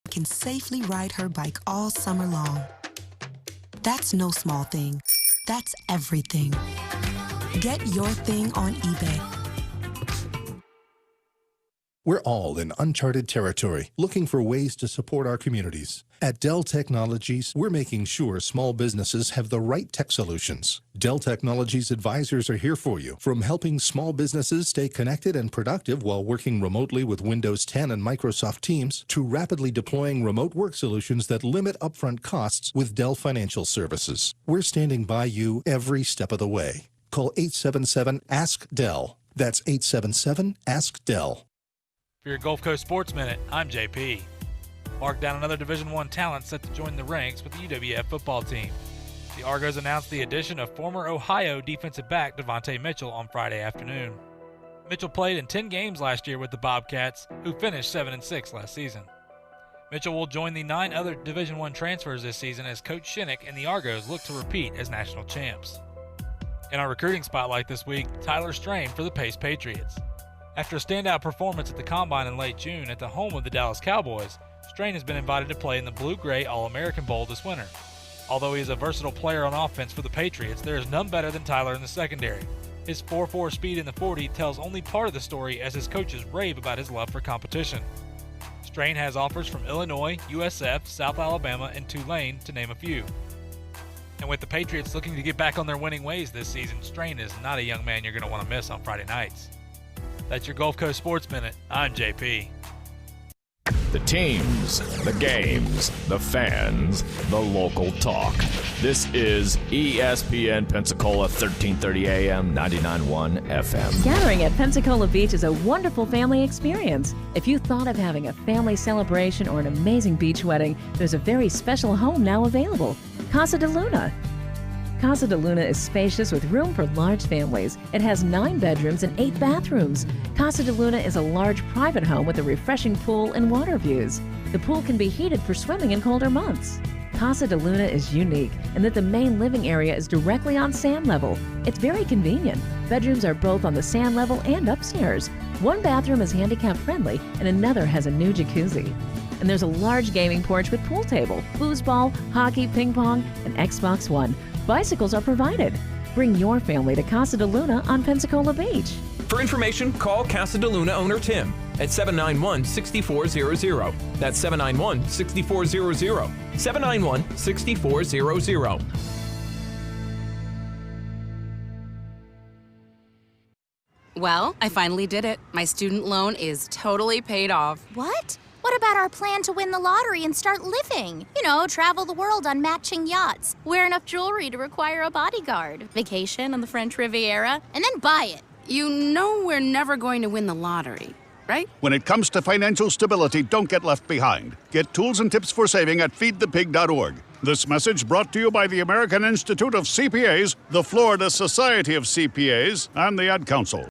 can safely ride her bike all summer long. That's no small thing. That's everything. Get your thing on eBay. We're all in uncharted territory, looking for ways to support our communities. At Dell Technologies, we're making sure small businesses have the right tech solutions. Dell Technologies advisors are here for you, from helping small businesses stay connected and productive while working remotely with Windows 10 and Microsoft Teams, to rapidly deploying remote work solutions that limit upfront costs with Dell Financial Services. We're standing by you every step of the way. Call 877-ASK-DELL. That's 877-ASK-DELL. For your Gulf Coast Sports Minute, I'm JP. Mark down another Division I talent set to join the ranks with the UWF football team. The Argos announced the addition of former Ohio defensive back Devontae Mitchell on Friday afternoon. Mitchell played in 10 games last year with the Bobcats, who finished 7-6 last season. Mitchell will join the 9 other Division I transfers this season as Coach Shinnick and the Argos look to repeat as national champs. In our recruiting spotlight this week, Tyler Strain for the Pace Patriots. After a standout performance at the Combine in late June at the home of the Dallas Cowboys, Strain has been invited to play in the Blue-Gray All-American Bowl this winter. Although he is a versatile player on offense for the Patriots, there is none better than Tyler in the secondary. His 4.4 speed in the 40 tells only part of the story as his coaches rave about his love for competition. Strain has offers from Illinois, USF, South Alabama, and Tulane, to name a few. And with the Patriots looking to get back on their winning ways this season, Strain is not a young man you're going to want to miss on Friday nights. That's your Gulf Coast Sports Minute. I'm JP. The teams, the games, the fans, the local talk. This is ESPN Pensacola 1330 AM, 99.1 FM. Gathering at Pensacola Beach is a wonderful family experience. If you thought of having a family celebration or an amazing beach wedding, there's a very special home now available, Casa de Luna. Casa de Luna is spacious with room for large families. It has 9 bedrooms and 8 bathrooms. Casa de Luna is a large private home with a refreshing pool and water views. The pool can be heated for swimming in colder months. Casa de Luna is unique in that the main living area is directly on sand level. It's very convenient. Bedrooms are both on the sand level and upstairs. One bathroom is handicap friendly and another has a new jacuzzi. And there's a large gaming porch with pool table, foosball, hockey, ping pong, and Xbox One. Bicycles are provided. Bring your family to Casa de Luna on Pensacola Beach. For information, call Casa de Luna owner Tim at 791-6400. That's 791-6400. 791-6400. Well, I finally did it. My student loan is totally paid off. What? What about our plan to win the lottery and start living? You know, travel the world on matching yachts, wear enough jewelry to require a bodyguard, vacation on the French Riviera, and then buy it. You know we're never going to win the lottery, right? When it comes to financial stability, don't get left behind. Get tools and tips for saving at feedthepig.org. This message brought to you by the American Institute of CPAs, the Florida Society of CPAs, and the Ad Council.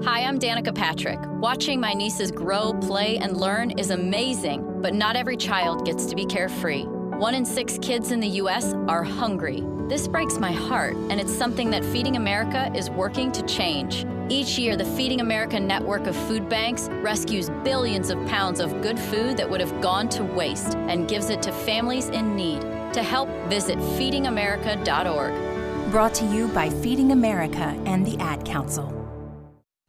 Hi, I'm Danica Patrick. Watching my nieces grow, play, and learn is amazing, but not every child gets to be carefree. 1 in 6 kids in the U.S. are hungry. This breaks my heart, and it's something that Feeding America is working to change. Each year, the Feeding America network of food banks rescues billions of pounds of good food that would have gone to waste and gives it to families in need. To help, visit feedingamerica.org. Brought to you by Feeding America and the Ad Council.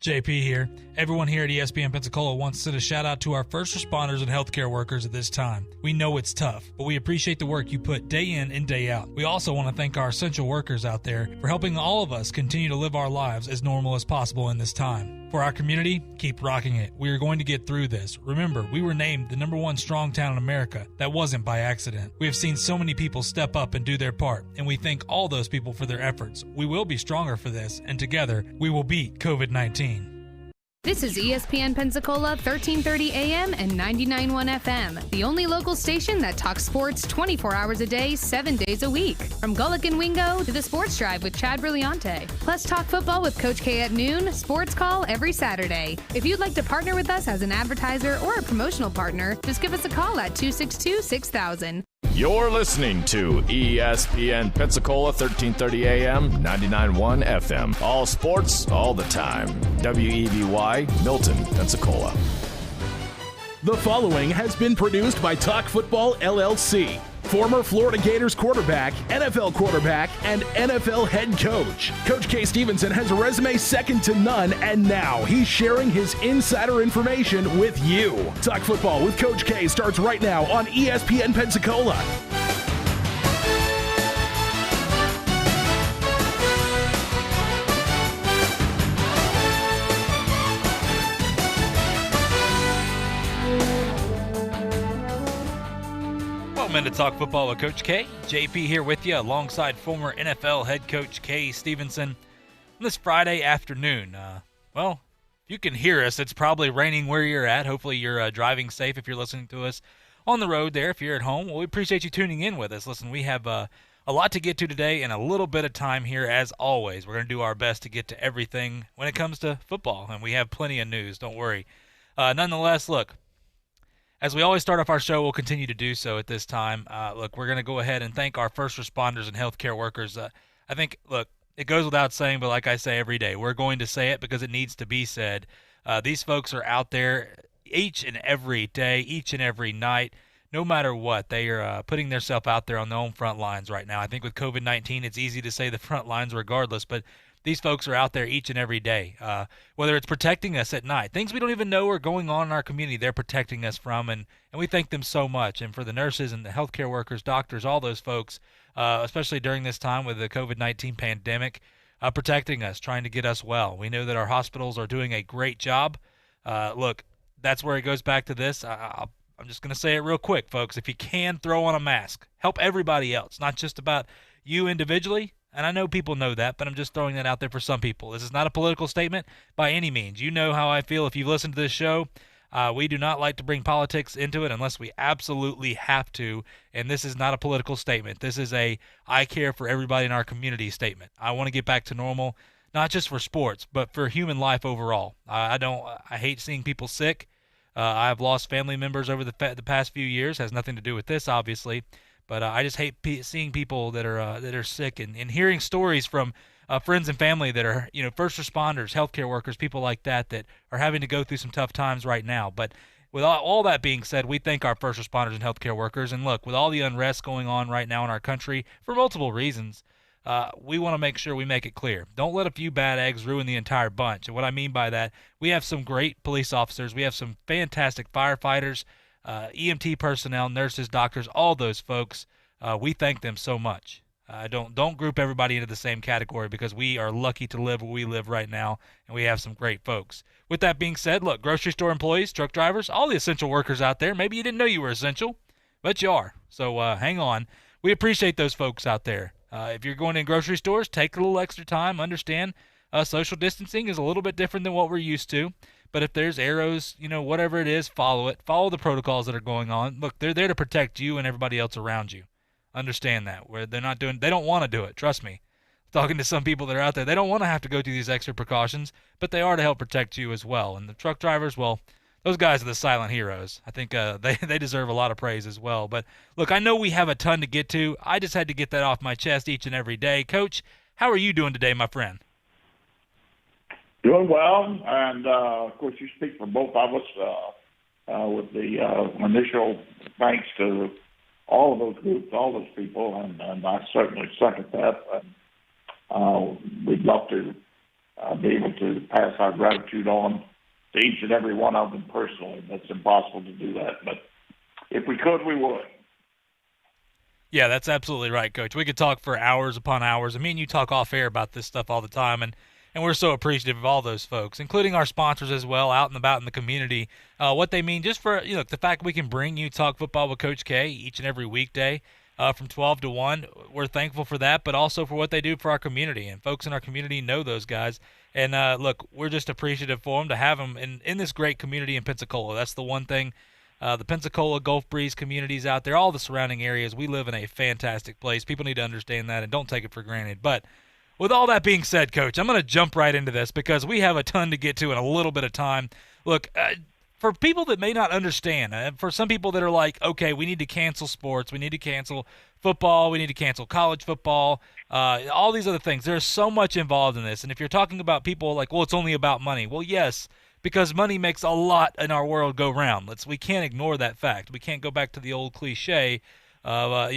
JP here. Everyone here at ESPN Pensacola wants to send a shout out to our first responders and healthcare workers at this time. We know it's tough, but we appreciate the work you put day in and day out. We also want to thank our essential workers out there for helping all of us continue to live our lives as normal as possible in this time. For our community, keep rocking it. We are going to get through this. Remember, we were named the #1 strong town in America. That wasn't by accident. We have seen so many people step up and do their part, and we thank all those people for their efforts. We will be stronger for this, and together, we will beat COVID-19. This is ESPN Pensacola 1330 AM and 99.1 FM, the only local station that talks sports 24 hours a day, 7 days a week. From Gullick and Wingo to the Sports Drive with Chad Brillante. Plus talk football with Coach K at noon, sports call every Saturday. If you'd like to partner with us as an advertiser or a promotional partner, just give us a call at 262-6000. You're listening to ESPN Pensacola 1330 AM, 99.1 FM. All sports, all the time. WEBY, Milton, Pensacola. The following has been produced by Talk Football LLC. Former Florida Gators quarterback, NFL quarterback, and NFL head coach. Coach K. Stevenson has a resume second to none, and now he's sharing his insider information with you. Talk Football with Coach K starts right now on ESPN Pensacola. Welcome to Talk Football with Coach K. JP here with you alongside former NFL head coach K. Stevenson on this Friday afternoon. Well, if you can hear us, it's probably raining where you're at. Hopefully you're driving safe if you're listening to us on the road there. If you're at home, well, we appreciate you tuning in with us. Listen, we have a lot to get to today and a little bit of time here as always. We're going to do our best to get to everything when it comes to football, and we have plenty of news. Don't worry. Nonetheless, look, as we always start off our show, we'll continue to do so at this time. Look, we're going to go ahead and thank our first responders and healthcare workers. I think, look, it goes without saying, but like I say every day, we're going to say it because it needs to be said. These folks are out there each and every day, each and every night, no matter what. They are putting themselves out there on their own front lines right now. I think with COVID-19, it's easy to say the front lines regardless, but these folks are out there each and every day, whether it's protecting us at night. Things we don't even know are going on in our community, they're protecting us from, and we thank them so much. And for the nurses and the healthcare workers, doctors, all those folks, especially during this time with the COVID-19 pandemic, protecting us, trying to get us well. We know that our hospitals are doing a great job. Look, that's where it goes back to this. I'm just going to say it real quick, folks. If you can, throw on a mask. Help everybody else, not just about you individually. And I know people know that, but I'm just throwing that out there for some people. This is not a political statement by any means. You know how I feel if you've listened to this show. We do not like to bring politics into it unless we absolutely have to, and this is not a political statement. This is a I care for everybody in our community statement. I want to get back to normal, not just for sports, but for human life overall. I hate seeing people sick. I've lost family members over the past few years. Has nothing to do with this, obviously. But I just hate seeing people that are sick and hearing stories from friends and family that are, first responders, healthcare workers, people like that are having to go through some tough times right now. But with all that being said, we thank our first responders and healthcare workers. And look, with all the unrest going on right now in our country for multiple reasons, we want to make sure we make it clear. Don't let a few bad eggs ruin the entire bunch. And what I mean by that, we have some great police officers. We have some fantastic firefighters, EMT personnel, nurses, doctors, all those folks. We thank them so much. Don't group everybody into the same category because we are lucky to live where we live right now, and we have some great folks. With that being said, look, grocery store employees, truck drivers, all the essential workers out there, maybe you didn't know you were essential, but you are. So hang on. We appreciate those folks out there. If you're going in grocery stores, take a little extra time. Understand social distancing is a little bit different than what we're used to. But if there's arrows, whatever it is, follow it. Follow the protocols that are going on. Look, they're there to protect you and everybody else around you. Understand that. Where they don't want to do it. Trust me. Talking to some people that are out there, they don't want to have to go through these extra precautions, but they are to help protect you as well. And the truck drivers, well, those guys are the silent heroes. I think they deserve a lot of praise as well. But look, I know we have a ton to get to. I just had to get that off my chest each and every day. Coach, how are you doing today, my friend? Doing well, and of course you speak for both of us with the initial thanks to all of those groups, all those people, and I certainly second that. And we'd love to be able to pass our gratitude on to each and every one of them personally. That's impossible to do that, but if we could, we would. Yeah, that's absolutely right, Coach. We could talk for hours upon hours. I mean, you talk off air about this stuff all the time, and we're so appreciative of all those folks, including our sponsors as well, out and about in the community. What they mean just for the fact we can bring you Talk Football with Coach K each and every weekday from 12 to 1. We're thankful for that, but also for what they do for our community. And folks in our community know those guys. And, look, we're just appreciative for them to have them in this great community in Pensacola. That's the one thing. The Pensacola, Gulf Breeze communities out there, all the surrounding areas, we live in a fantastic place. People need to understand that and don't take it for granted. But with all that being said, Coach, I'm going to jump right into this because we have a ton to get to in a little bit of time. Look, for people that may not understand, for some people that are like, okay, we need to cancel sports, we need to cancel football, we need to cancel college football, all these other things. There's so much involved in this. And if you're talking about people like, well, it's only about money. Well, yes, because money makes a lot in our world go round. We can't ignore that fact. We can't go back to the old cliche of,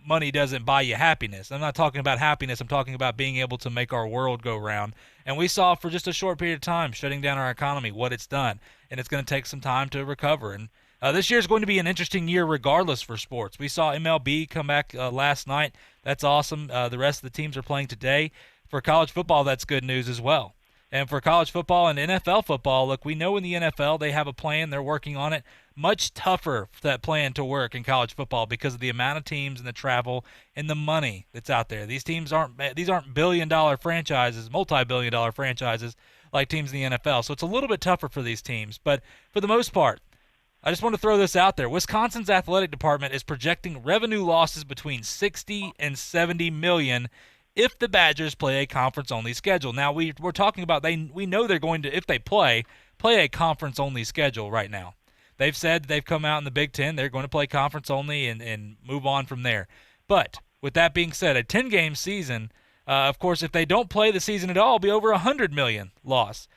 money doesn't buy you happiness. I'm not talking about happiness. I'm talking about being able to make our world go round. And we saw for just a short period of time, shutting down our economy, what it's done. And it's going to take some time to recover. And this year is going to be an interesting year regardless for sports. We saw MLB come back last night. That's awesome. The rest of the teams are playing today. For college football, that's good news as well. And for college football and NFL football, look, we know in the NFL they have a plan. They're working on it. Much tougher for that plan to work in college football because of the amount of teams and the travel and the money that's out there. These aren't billion-dollar franchises, multi-billion-dollar franchises like teams in the NFL. So it's a little bit tougher for these teams. But for the most part, I just want to throw this out there. Wisconsin's athletic department is projecting revenue losses between $60 and $70 million if the Badgers play a conference-only schedule. Now, we're talking about we know they're going to, if they play a conference-only schedule right now. They've said they've come out in the Big Ten. They're going to play conference-only and move on from there. But with that being said, a 10-game season, of course, if they don't play the season at all, it'll be over $100 million loss.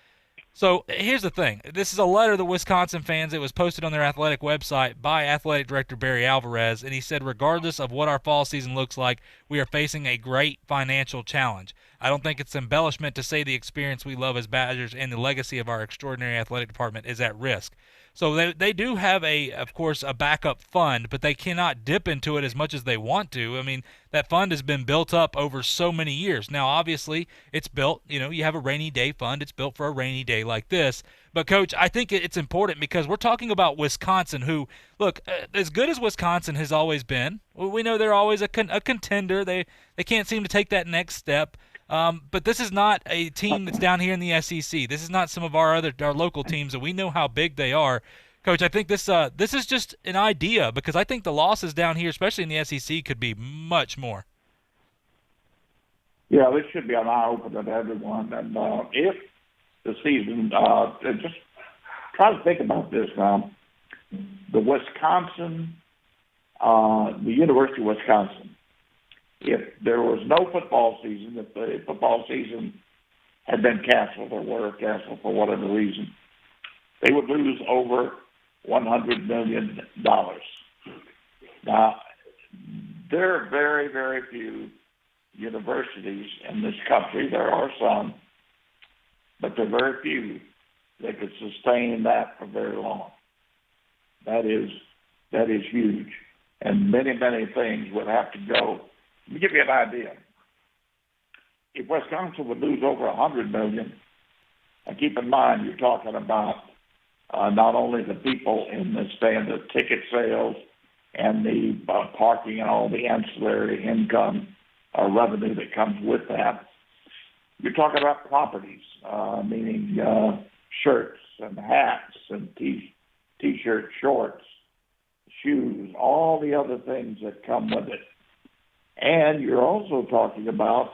So here's the thing. This is a letter to Wisconsin fans. It was posted on their athletic website by Athletic Director Barry Alvarez, and he said, regardless of what our fall season looks like, we are facing a great financial challenge. I don't think it's embellishment to say the experience we love as Badgers and the legacy of our extraordinary athletic department is at risk. So they do have, of course, a backup fund, but they cannot dip into it as much as they want to. I mean, that fund has been built up over so many years. Now, obviously, it's built, you have a rainy day fund. It's built for a rainy day like this. But, Coach, I think it's important because we're talking about Wisconsin who, look, as good as Wisconsin has always been, we know they're always a contender. They can't seem to take that next step. But this is not a team that's down here in the SEC. This is not some of our local teams that we know how big they are. Coach, I think this is just an idea because I think the losses down here, especially in the SEC, could be much more. Yeah, this should be an eye-opener to everyone. And if the season, just try to think about this now. The University of Wisconsin, if there was no football season, if the football season had been canceled or were canceled for whatever reason, they would lose over $100 million. Now, there are very, very few universities in this country. There are some, but there are very few that could sustain that for very long. That is huge. And many, many things would have to go. Let me give you an idea. If Wisconsin would lose over $100 million, and keep in mind you're talking about not only the people in the stand, the ticket sales and the parking and all the ancillary income revenue that comes with that. You're talking about properties, meaning shirts and hats and T-shirt, shorts, shoes, all the other things that come with it. And you're also talking about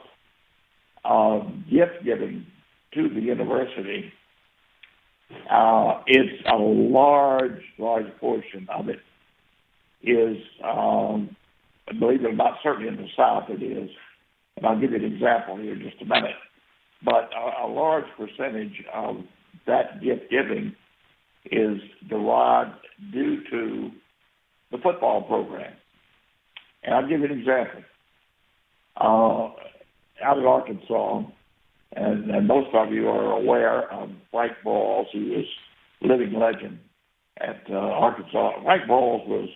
gift giving to the university. It's a large portion of it is, believe it or not, certainly in the South it is. And I'll give you an example here in just a minute. But a large percentage of that gift giving is derived due to the football program. And I'll give you an example. Out in Arkansas, and most of you are aware of Frank Balls, who is a living legend at Arkansas. Frank Balls was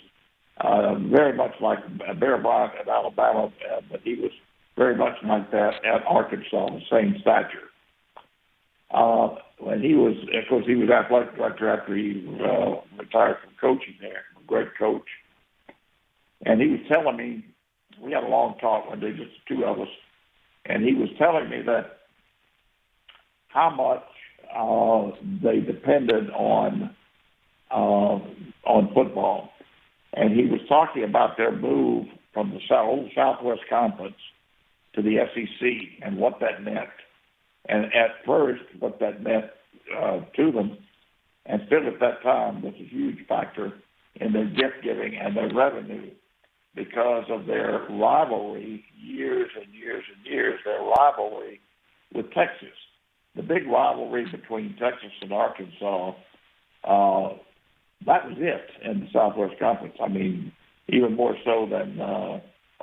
very much like Bear Bryant at Alabama, but he was very much like that at Arkansas, the same stature. When he was, of course, he was athletic director after he retired from coaching there, a great coach. And he was telling me, we had a long talk one day, just the two of us, and he was telling me that how much they depended on football. And he was talking about their move from the old Southwest Conference to the SEC and what that meant. And at first, what that meant to them, and still at that time, was a huge factor in their gift giving and their revenue because of their rivalry, years and years and years, their rivalry with Texas. the big rivalry between Texas and Arkansas, that was it in the Southwest Conference. I mean, even more so than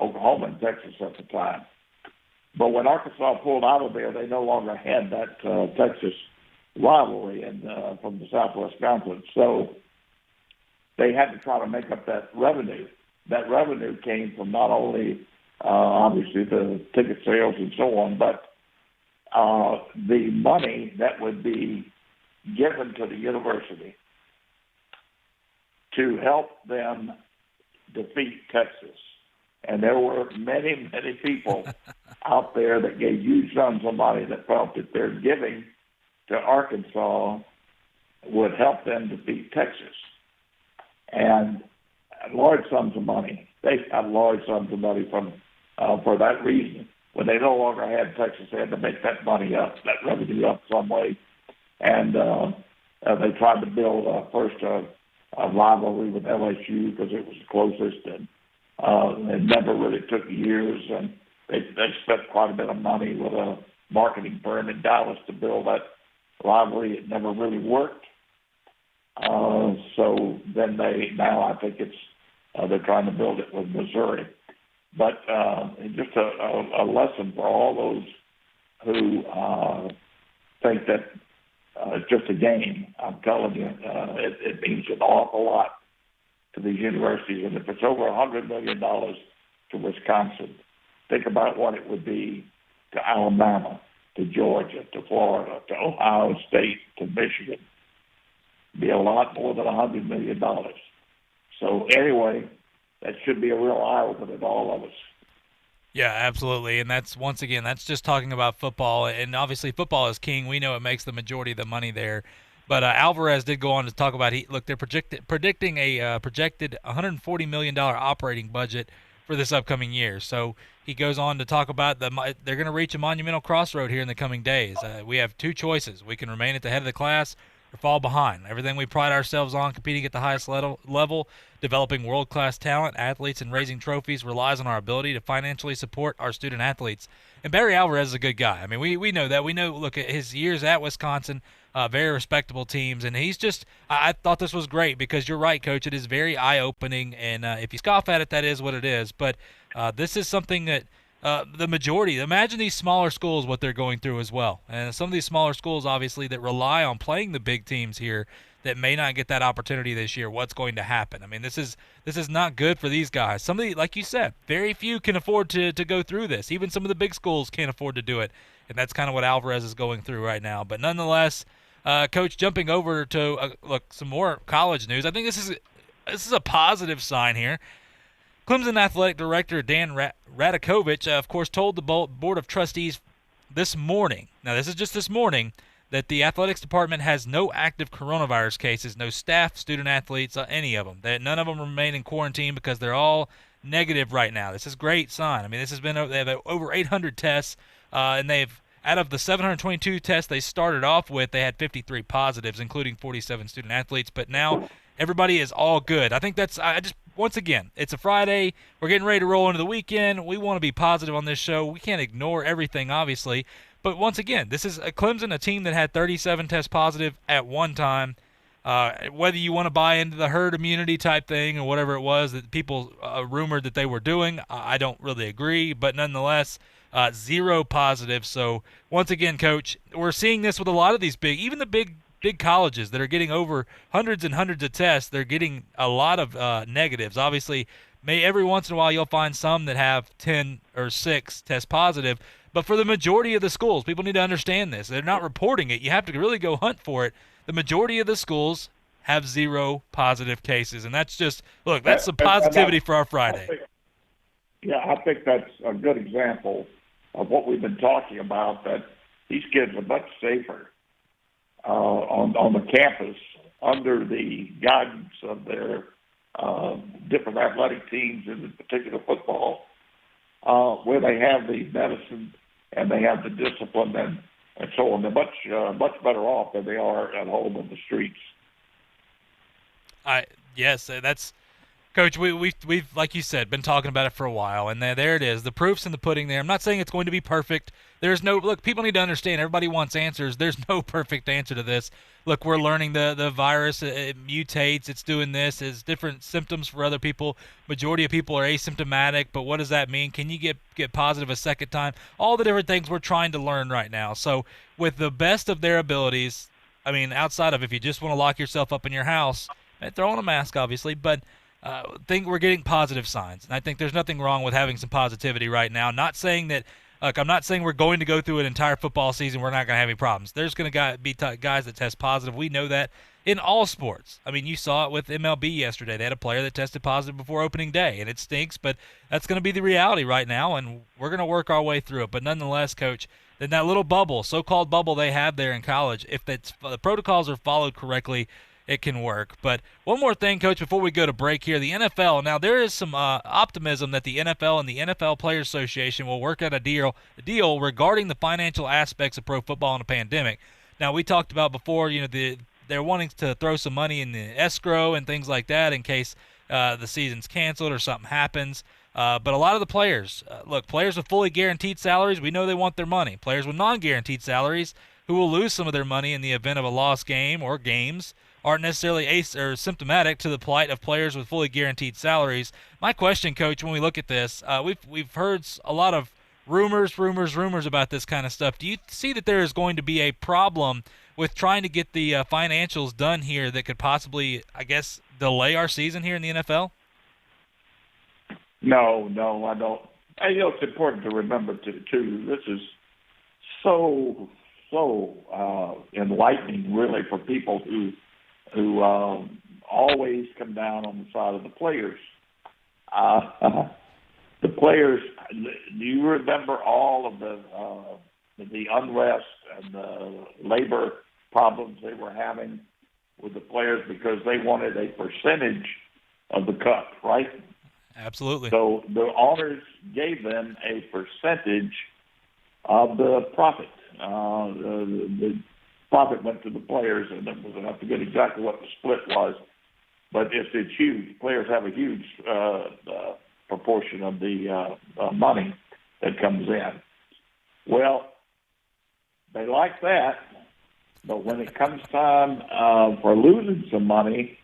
Oklahoma and Texas at the time. But when Arkansas pulled out of there, they no longer had that Texas rivalry from the Southwest Conference. So they had to try to make up that revenue. That revenue came from not only, obviously, the ticket sales and so on, but the money that would be given to the university to help them defeat Texas. And there were many, many people out there that gave huge sums of money that felt that their giving to Arkansas would help them defeat Texas. And large sums of money. They got large sums of money from for that reason. When they no longer had Texas, they had to make that money up, that revenue up some way. And they tried to build first a rivalry with LSU because it was the closest, and it never really took years. And they spent quite a bit of money with a marketing firm in Dallas to build that rivalry. It never really worked. So then now I think they're trying to build it with Missouri. But just a lesson for all those who think that it's just a game. I'm telling you, it means an awful lot to these universities. And if it's over $100 million to Wisconsin, think about what it would be to Alabama, to Georgia, to Florida, to Ohio State, to Michigan. It'd be a lot more than $100 million. So anyway, that should be a real eye-opener to all of us. Yeah, absolutely. And that's, once again, that's just talking about football. And obviously football is king. We know it makes the majority of the money there. But Alvarez did go on to talk about, they're predicting a projected $140 million operating budget for this upcoming year. So he goes on to talk about they're going to reach a monumental crossroad here in the coming days. We have two choices. We can remain at the head of the class or fall behind. Everything we pride ourselves on, competing at the highest level, developing world-class talent, athletes, and raising trophies relies on our ability to financially support our student athletes. And Barry Alvarez is a good guy. I mean, we know that. We know, look at his years at Wisconsin, very respectable teams. And he's just, I thought this was great because you're right, Coach. It is very eye-opening. And if you scoff at it, that is what it is. But this is something that the majority, imagine these smaller schools, what they're going through as well. And some of these smaller schools, obviously, that rely on playing the big teams here that may not get that opportunity this year, what's going to happen? I mean, this is not good for these guys. Some of the, like you said, very few can afford to go through this. Even some of the big schools can't afford to do it, and that's kind of what Alvarez is going through right now. But nonetheless, Coach, jumping over to some more college news, I think this is a positive sign here. Clemson Athletic Director Dan Radakovich, of course, told the Board of Trustees this morning, now this is just this morning, that the athletics department has no active coronavirus cases, no staff, student athletes, any of them. That none of them remain in quarantine because they're all negative right now. This is a great sign. I mean, they have over 800 tests, and out of the 722 tests they started off with, they had 53 positives, including 47 student athletes. But now everybody is all good. I think once again, it's a Friday. We're getting ready to roll into the weekend. We want to be positive on this show. We can't ignore everything, obviously. But once again, this is Clemson, a team that had 37 tests positive at one time. Whether you want to buy into the herd immunity type thing or whatever it was that people rumored that they were doing, I don't really agree. But nonetheless, 0 positive. So once again, Coach, we're seeing this with a lot of these even the big colleges that are getting over hundreds and hundreds of tests. They're getting a lot of negatives. Obviously, every once in a while you'll find some that have 10 or 6 test positive. But for the majority of the schools, people need to understand this. They're not reporting it. You have to really go hunt for it. The majority of the schools have 0 positive cases. And that's just, look, that's some positivity for our Friday. I think that's a good example of what we've been talking about, that these kids are much safer on the campus under the guidance of their different athletic teams, and in particular football, where they have the medicine and they have the discipline and so on. They're much better off than they are at home in the streets. Yes, that's Coach, we've like you said, been talking about it for a while, and there it is. The proof's in the pudding there. I'm not saying it's going to be perfect. There's no – look, people need to understand. Everybody wants answers. There's no perfect answer to this. Look, we're learning the virus. It mutates. It's doing this. It's different symptoms for other people. Majority of people are asymptomatic, but what does that mean? Can you get positive a second time? All the different things we're trying to learn right now. So with the best of their abilities, I mean, outside of if you just want to lock yourself up in your house, throw on a mask, obviously, but – think we're getting positive signs, and I think there's nothing wrong with having some positivity right now. Not saying that, I'm not saying we're going to go through an entire football season we're not going to have any problems. There's going to be guys that test positive. We know that in all sports. I mean, you saw it with MLB yesterday. They had a player that tested positive before opening day, and it stinks, but that's going to be the reality right now, and we're going to work our way through it. But nonetheless, Coach, in that little bubble, so-called bubble they have there in college, if the protocols are followed correctly, it can work. But one more thing, Coach, before we go to break here. The NFL, now there is some optimism that the NFL and the NFL Players Association will work out a deal regarding the financial aspects of pro football in a pandemic. Now, we talked about before, they're wanting to throw some money in the escrow and things like that in case the season's canceled or something happens. But a lot of the players, players with fully guaranteed salaries, we know they want their money. Players with non-guaranteed salaries who will lose some of their money in the event of a lost game or games aren't necessarily symptomatic to the plight of players with fully guaranteed salaries. My question, Coach, when we look at this, we've heard a lot of rumors about this kind of stuff. Do you see that there is going to be a problem with trying to get the financials done here that could possibly, I guess, delay our season here in the NFL? No, I don't. It's important to remember, too, this is so enlightening, really, for people who always come down on the side of the players. The players, do you remember all of the unrest and the labor problems they were having with the players because they wanted a percentage of the cut, right? Absolutely. So the owners gave them a percentage of the profit. The profit went to the players, and I forget exactly what the split was, but it's huge. Players have a huge proportion of the money that comes in. Well, they like that, but when it comes time for losing some money,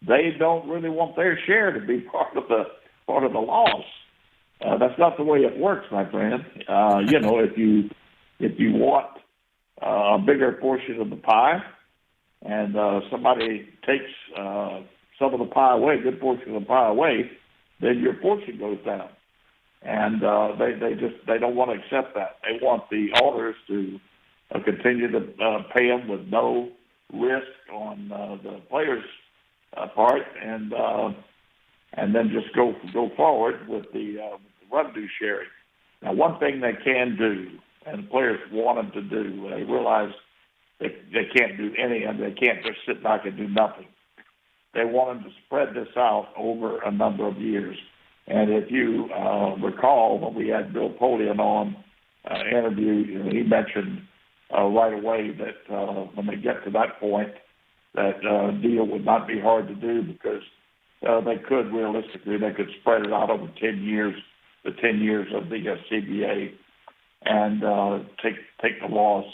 they don't really want their share to be part of the loss. That's not the way it works, my friend. If you want a bigger portion of the pie, and somebody takes some of the pie away, a good portion of the pie away, then your portion goes down. And they don't want to accept that. They want the owners to continue to pay them with no risk on the players' part, and then just go forward with the revenue sharing. Now, one thing they can do, and the players want them to do, they realize they can't do any, and they can't just sit back and do nothing. They want them to spread this out over a number of years. And if you recall, when we had Bill Polian on interview, he mentioned right away that when they get to that point, that deal would not be hard to do because they could spread it out over 10 years, the 10 years of the CBA, and take the loss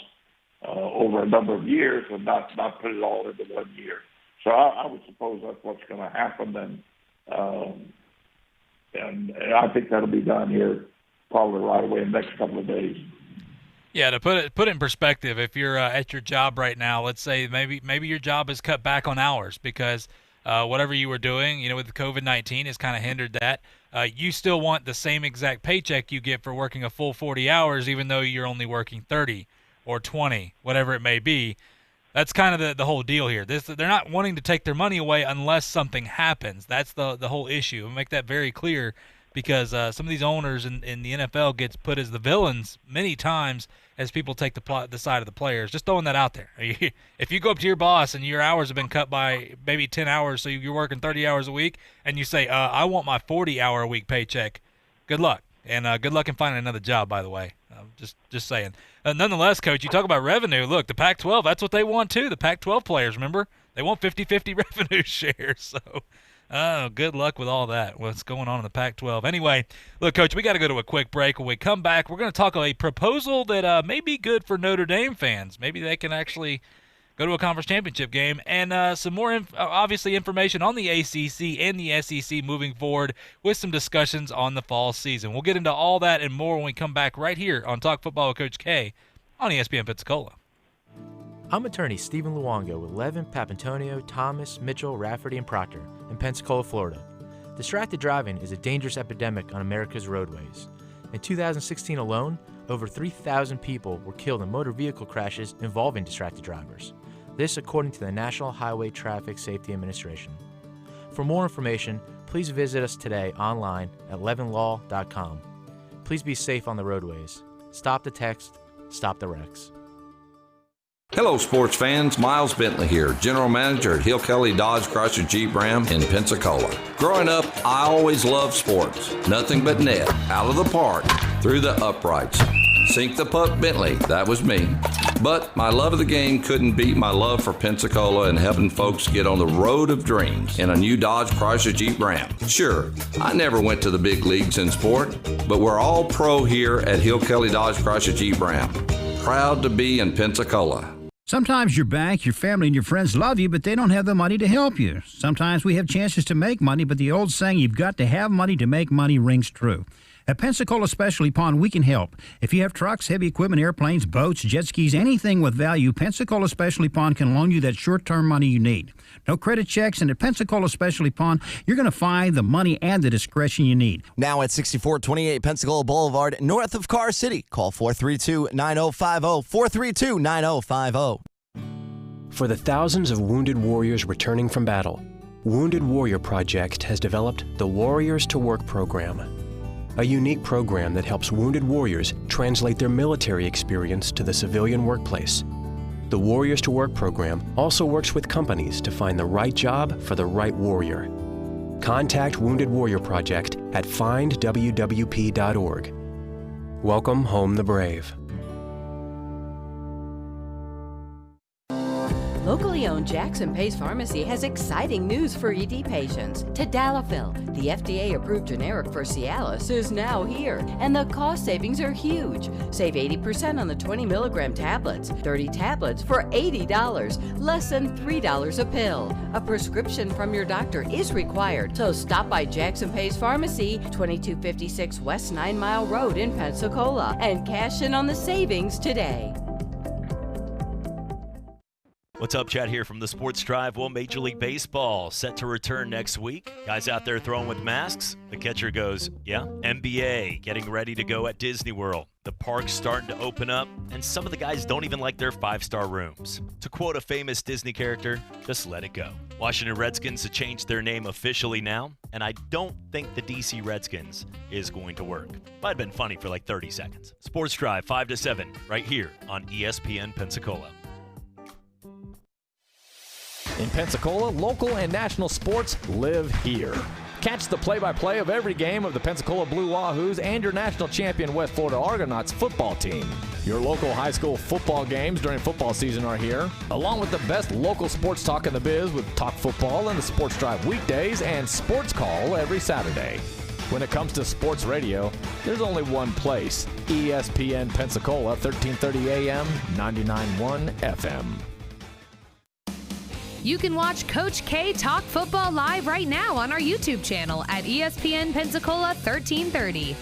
over a number of years and not put it all into 1 year. So I would suppose that's what's going to happen, and I think that'll be done here probably right away in the next couple of days. Yeah, to put it in perspective, if you're at your job right now, let's say maybe your job is cut back on hours because whatever you were doing, with the COVID-19 has kind of hindered that. You still want the same exact paycheck you get for working a full 40 hours, even though you're only working 30 or 20, whatever it may be. That's kind of the whole deal here. They're not wanting to take their money away unless something happens. That's the whole issue. I'll make that very clear because some of these owners in the NFL gets put as the villains many times as people take the side of the players. Just throwing that out there. If you go up to your boss and your hours have been cut by maybe 10 hours, so you're working 30 hours a week, and you say, I want my 40-hour-a-week paycheck, good luck. And good luck in finding another job, by the way. Just saying. Nonetheless, Coach, you talk about revenue. Look, the Pac-12, that's what they want too. The Pac-12 players, remember? They want 50-50 revenue shares. So Oh, good luck with all that. What's going on in the Pac-12? Anyway, look, Coach, we got to go to a quick break. When we come back, we're going to talk a proposal that may be good for Notre Dame fans. Maybe they can actually go to a conference championship game, and some more, obviously, information on the ACC and the SEC moving forward with some discussions on the fall season. We'll get into all that and more when we come back right here on Talk Football with Coach K on ESPN Pensacola. I'm attorney Stephen Luongo with Levin, Papantonio, Thomas, Mitchell, Rafferty, and Proctor in Pensacola, Florida. Distracted driving is a dangerous epidemic on America's roadways. In 2016 alone, over 3,000 people were killed in motor vehicle crashes involving distracted drivers. This according to the National Highway Traffic Safety Administration. For more information, please visit us today online at levinlaw.com. Please be safe on the roadways. Stop the text, stop the wrecks. Hello, sports fans. Miles Bentley here, General Manager at Hill Kelly Dodge Chrysler Jeep Ram in Pensacola. Growing up, I always loved sports. Nothing but net, out of the park, through the uprights. Sink the puck, Bentley, that was me. But my love of the game couldn't beat my love for Pensacola and helping folks get on the road of dreams in a new Dodge Chrysler Jeep Ram. Sure, I never went to the big leagues in sport, but we're all pro here at Hill Kelly Dodge Chrysler Jeep Ram. Proud to be in Pensacola. Sometimes your bank, your family, and your friends love you, but they don't have the money to help you. Sometimes we have chances to make money, but the old saying, you've got to have money to make money, rings true. At Pensacola Specialty Pond, we can help. If you have trucks, heavy equipment, airplanes, boats, jet skis, anything with value, Pensacola Specialty Pond can loan you that short-term money you need. No credit checks, and at Pensacola Specialty Pond, you're going to find the money and the discretion you need. Now at 6428 Pensacola Boulevard, north of Car City. Call 432-9050, 432-9050. For the thousands of wounded warriors returning from battle, Wounded Warrior Project has developed the Warriors to Work program, a unique program that helps wounded warriors translate their military experience to the civilian workplace. The Warriors to Work program also works with companies to find the right job for the right warrior. Contact Wounded Warrior Project at findwwp.org. Welcome home the brave. Locally owned Jackson Pace Pharmacy has exciting news for ED patients. Tadalafil, the FDA-approved generic for Cialis, is now here, and the cost savings are huge. Save 80% on the 20-milligram tablets, 30 tablets for $80, less than $3 a pill. A prescription from your doctor is required, so stop by Jackson Pace Pharmacy, 2256 West 9 Mile Road in Pensacola, and cash in on the savings today. What's up, Chad here from the Sports Drive. Well, Major League Baseball set to return next week. Guys out there throwing with masks. The catcher goes, yeah. NBA getting ready to go at Disney World. The park's starting to open up, and some of the guys don't even like their 5-star rooms. To quote a famous Disney character, just let it go. Washington Redskins have changed their name officially now, and I don't think the DC Redskins is going to work. Might have been funny for like 30 seconds. Sports Drive 5 to 7 right here on ESPN Pensacola. In Pensacola, local and national sports live here. Catch the play-by-play of every game of the Pensacola Blue Wahoos and your national champion West Florida Argonauts football team. Your local high school football games during football season are here, along with the best local sports talk in the biz with Talk Football and the Sports Drive weekdays and Sports Call every Saturday. When it comes to sports radio, there's only one place, ESPN Pensacola, 1330 AM, 99.1 FM. You can watch Coach K talk football live right now on our YouTube channel at ESPN Pensacola 1330.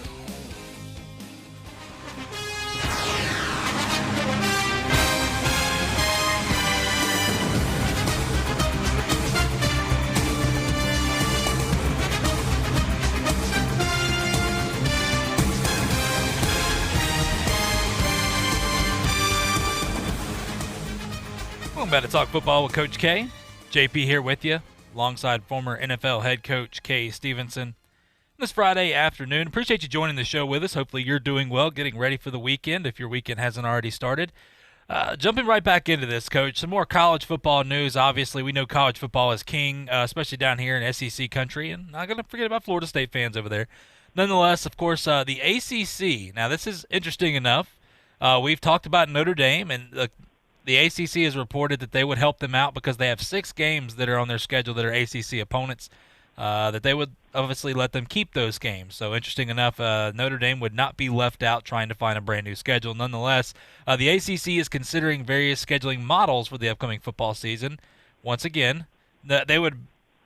Welcome back to Talk Football with Coach K. JP here with you, alongside former NFL head coach Kay Stevenson. This Friday afternoon, appreciate you joining the show with us. Hopefully you're doing well, getting ready for the weekend if your weekend hasn't already started. Jumping right back into this, Coach, some more college football news. Obviously, we know college football is king, especially down here in SEC country, and not going to forget about Florida State fans over there. Nonetheless, of course, the ACC. Now, this is interesting enough. We've talked about Notre Dame, and the ACC has reported that they would help them out because they have 6 games that are on their schedule that are ACC opponents. that they would obviously let them keep those games. So interesting enough, Notre Dame would not be left out trying to find a brand new schedule. Nonetheless, the ACC is considering various scheduling models for the upcoming football season. Once again, they would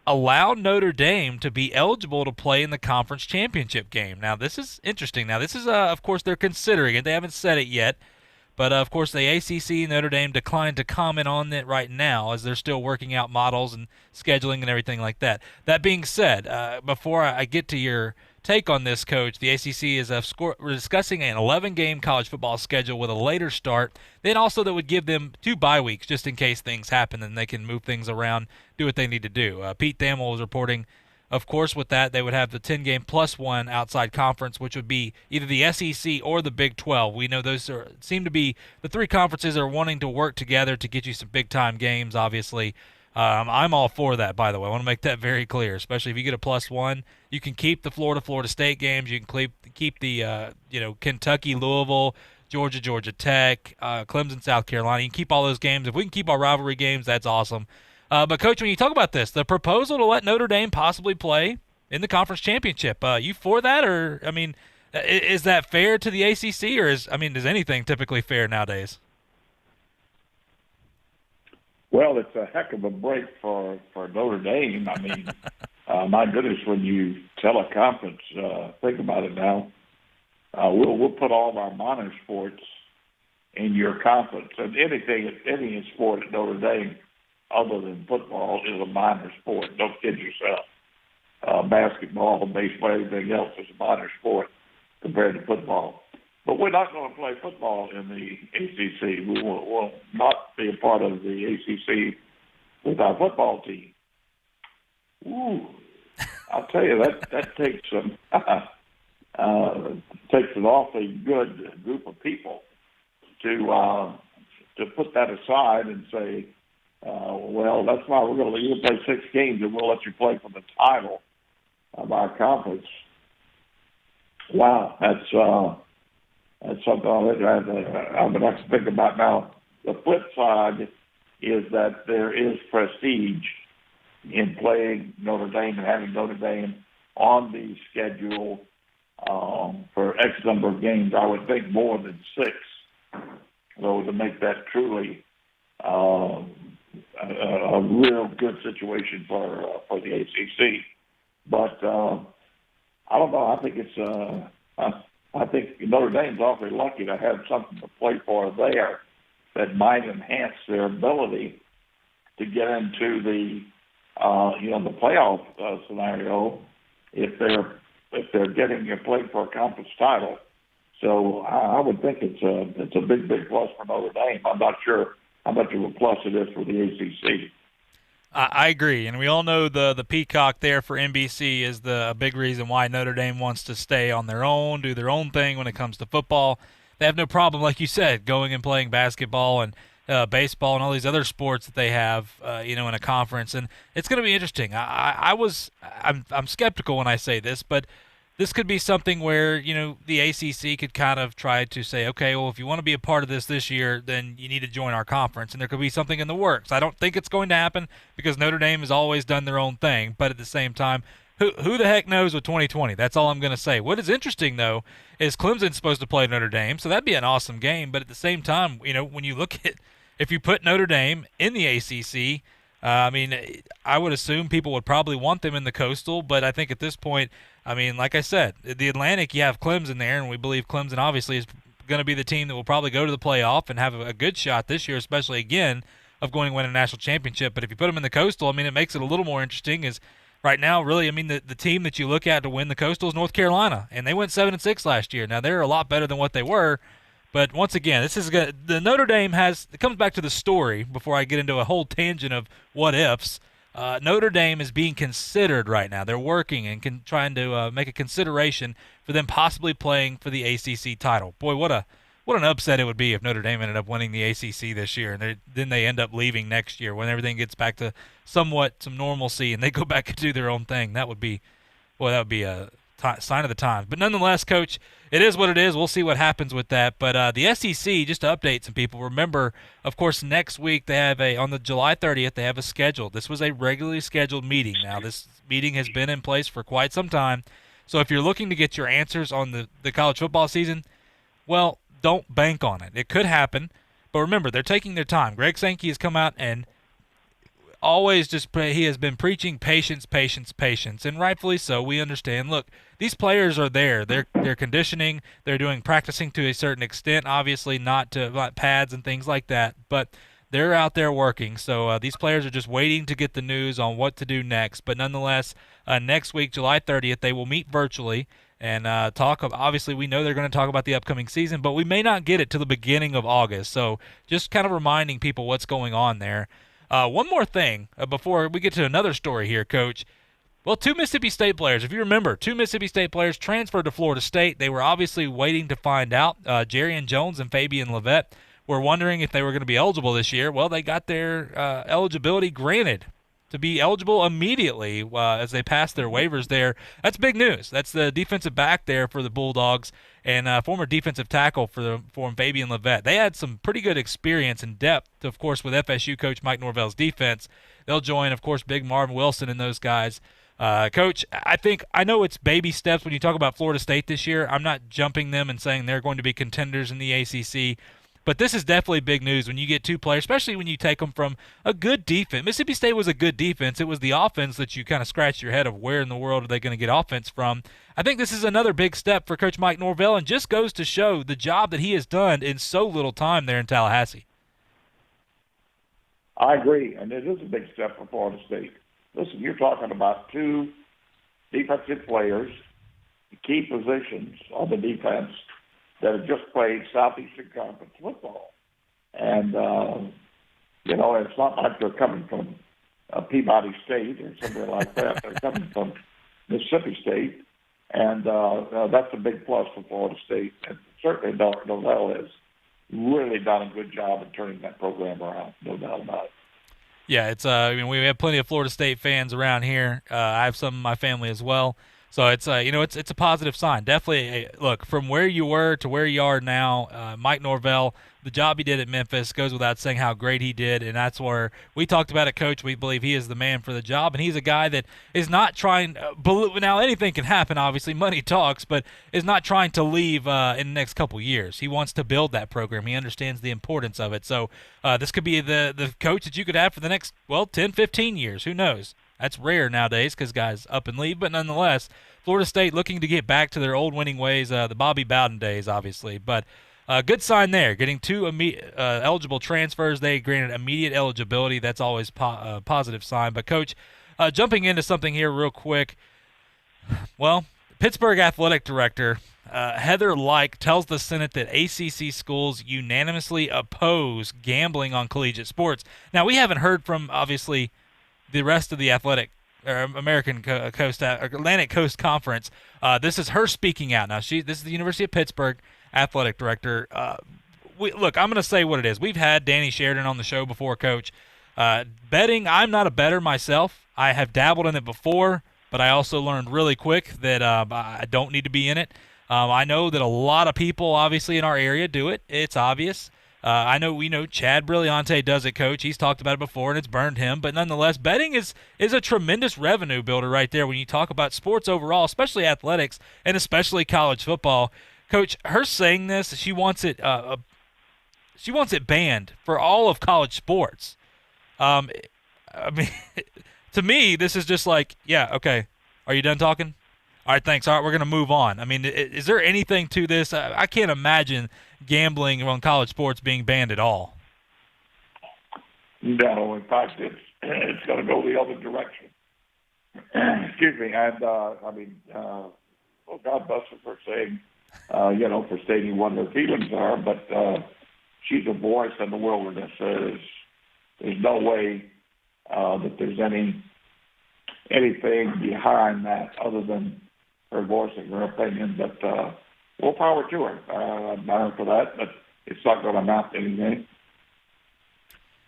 allow Notre Dame to be eligible to play in the conference championship game. Now, this is interesting. Now, this is, of course, they're considering it. They haven't said it yet. But, of course, the ACC and Notre Dame declined to comment on it right now as they're still working out models and scheduling and everything like that. That being said, before I get to your take on this, Coach, the ACC is we're discussing an 11-game college football schedule with a later start. Then also that would give them 2 bye weeks just in case things happen and they can move things around, do what they need to do. Pete Thamel was reporting, of course, with that, they would have the 10-game plus 1 outside conference, which would be either the SEC or the Big 12. We know those seem to be the 3 conferences are wanting to work together to get you some big-time games, obviously. I'm all for that, by the way. I want to make that very clear, especially if you get a plus 1. You can keep the Florida State games. You can keep the Kentucky, Louisville, Georgia Tech, Clemson, South Carolina. You can keep all those games. If we can keep our rivalry games, that's awesome. But, Coach, when you talk about this, the proposal to let Notre Dame possibly play in the conference championship, you for that? Or, I mean, is that fair to the ACC? Or, is anything typically fair nowadays? Well, it's a heck of a break for Notre Dame. I mean, my goodness, when you tell a conference, think about it now, we'll put all of our minor sports in your conference. And any sport at Notre Dame other than football is a minor sport. Don't kid yourself. Basketball, baseball, everything else is a minor sport compared to football. But we're not going to play football in the ACC. We will not be a part of the ACC with our football team. Ooh, I'll tell you, that takes takes an awfully good group of people to put that aside and say, well, that's why we're going to let you play 6 games and we'll let you play for the title of our conference. Wow, that's something I'm going to have to think about now. The flip side is that there is prestige in playing Notre Dame and having Notre Dame on the schedule for X number of games. I would think more than 6, though, to make that truly a real good situation for the ACC. But I don't know. I think it's I think Notre Dame's awfully lucky to have something to play for there that might enhance their ability to get into the the playoff scenario if they're getting a play for a conference title. So I would think it's a big plus for Notre Dame. I'm not sure how much of a plus it is for the ACC. I agree, and we all know the peacock there for NBC is a big reason why Notre Dame wants to stay on their own, do their own thing when it comes to football. They have no problem, like you said, going and playing basketball and baseball and all these other sports that they have, in a conference, and it's going to be interesting. I'm skeptical when I say this, but this could be something where, the ACC could kind of try to say, okay, well, if you want to be a part of this year, then you need to join our conference. And there could be something in the works. I don't think it's going to happen because Notre Dame has always done their own thing. But at the same time, who the heck knows with 2020? That's all I'm going to say. What is interesting, though, is Clemson's supposed to play Notre Dame, so that'd be an awesome game. But at the same time, when you look at if you put Notre Dame in the ACC, I would assume people would probably want them in the Coastal, but I think at this point, like I said, the Atlantic, you have Clemson there, and we believe Clemson obviously is going to be the team that will probably go to the playoff and have a good shot this year, especially again, of going to win a national championship. But if you put them in the Coastal, it makes it a little more interesting. Is right now, really, the team that you look at to win the Coastal is North Carolina, and they went 7-6 last year. Now they're a lot better than what they were. But once again, this is the Notre Dame it comes back to the story before I get into a whole tangent of what ifs. Notre Dame is being considered right now. They're working and trying to make a consideration for them possibly playing for the ACC title. Boy, what an upset it would be if Notre Dame ended up winning the ACC this year, and then they end up leaving next year when everything gets back to some normalcy and they go back and do their own thing. That would be sign of the times. But nonetheless, Coach, it is what it is. We'll see what happens with that. But the SEC, just to update some people, remember, of course, next week they have on the July 30th, they have a schedule. This was a regularly scheduled meeting. Now, this meeting has been in place for quite some time. So if you're looking to get your answers on the college football season, well, don't bank on it. It could happen. But remember, they're taking their time. Greg Sankey has come out and always he has been preaching patience, patience, patience, and rightfully so. We understand. Look, these players are there. They're conditioning. They're doing practicing to a certain extent, obviously not to pads and things like that, but they're out there working. So these players are just waiting to get the news on what to do next. But nonetheless, next week, July 30th, they will meet virtually and talk. Obviously, we know they're going to talk about the upcoming season, but we may not get it to the beginning of August. So just kind of reminding people what's going on there. One more thing before we get to another story here, Coach. Well, 2 Mississippi State players, if you remember, 2 Mississippi State players transferred to Florida State. They were obviously waiting to find out. Jarian Jones and Fabian Levette were wondering if they were going to be eligible this year. Well, they got their eligibility granted to be eligible immediately as they passed their waivers there. That's big news. That's the defensive back there for the Bulldogs and former defensive tackle for Fabian Levette. They had some pretty good experience and depth, of course, with FSU coach Mike Norvell's defense. They'll join, of course, big Marvin Wilson and those guys. Coach, I know it's baby steps when you talk about Florida State this year. I'm not jumping them and saying they're going to be contenders in the ACC. But this is definitely big news when you get 2 players, especially when you take them from a good defense. Mississippi State was a good defense. It was the offense that you kind of scratched your head of where in the world are they going to get offense from. I think this is another big step for Coach Mike Norvell and just goes to show the job that he has done in so little time there in Tallahassee. I agree, and it is a big step for Florida State. Listen, you're talking about 2 defensive players, key positions on the defense, that have just played Southeastern Conference football. And, it's not like they're coming from Peabody State or somewhere like that. They're coming from Mississippi State. And that's a big plus for Florida State. And certainly Norvell has really done a good job in turning that program around, no doubt about it. Yeah, it's we have plenty of Florida State fans around here. I have some in my family as well. So it's it's a positive sign. Definitely, look, from where you were to where you are now, Mike Norvell, the job he did at Memphis goes without saying how great he did, and that's where we talked about it, Coach. We believe he is the man for the job, and he's a guy that is not trying now anything can happen, obviously, money talks, but is not trying to leave in the next couple years. He wants to build that program. He understands the importance of it. So this could be the coach that you could have for the next, 10, 15 years. Who knows? That's rare nowadays because guys up and leave, but nonetheless, Florida State looking to get back to their old winning ways, the Bobby Bowden days, obviously. But good sign there, getting 2 eligible transfers. They granted immediate eligibility. That's always a positive sign. But, Coach, jumping into something here real quick, Pittsburgh Athletic Director Heather Like tells the Senate that ACC schools unanimously oppose gambling on collegiate sports. Now, we haven't heard from, obviously, the rest of the Atlantic Coast Conference. This is her speaking out. Now, this is the University of Pittsburgh athletic director. Look, I'm going to say what it is. We've had Danny Sheridan on the show before, Coach. Betting, I'm not a bettor myself. I have dabbled in it before, but I also learned really quick that I don't need to be in it. I know that a lot of people, obviously, in our area do it. It's obvious. We know Chad Brilliante does it, Coach. He's talked about it before, and it's burned him. But nonetheless, betting is a tremendous revenue builder right there when you talk about sports overall, especially athletics and especially college football. Coach, her saying this, she wants it banned for all of college sports. To me, this is just like, yeah, okay. Are you done talking? All right, thanks. All right, we're going to move on. I mean, is there anything to this? I can't imagine gambling on college sports being banned at all. No, in fact, it's going to go the other direction. Excuse me. And, God bless her for saying, for stating what her feelings are, but she's a voice in the wilderness. There's no way that there's anything behind that other than her voicing her opinion, but more power to her. I admire her for that, but it's not going to amount to anything.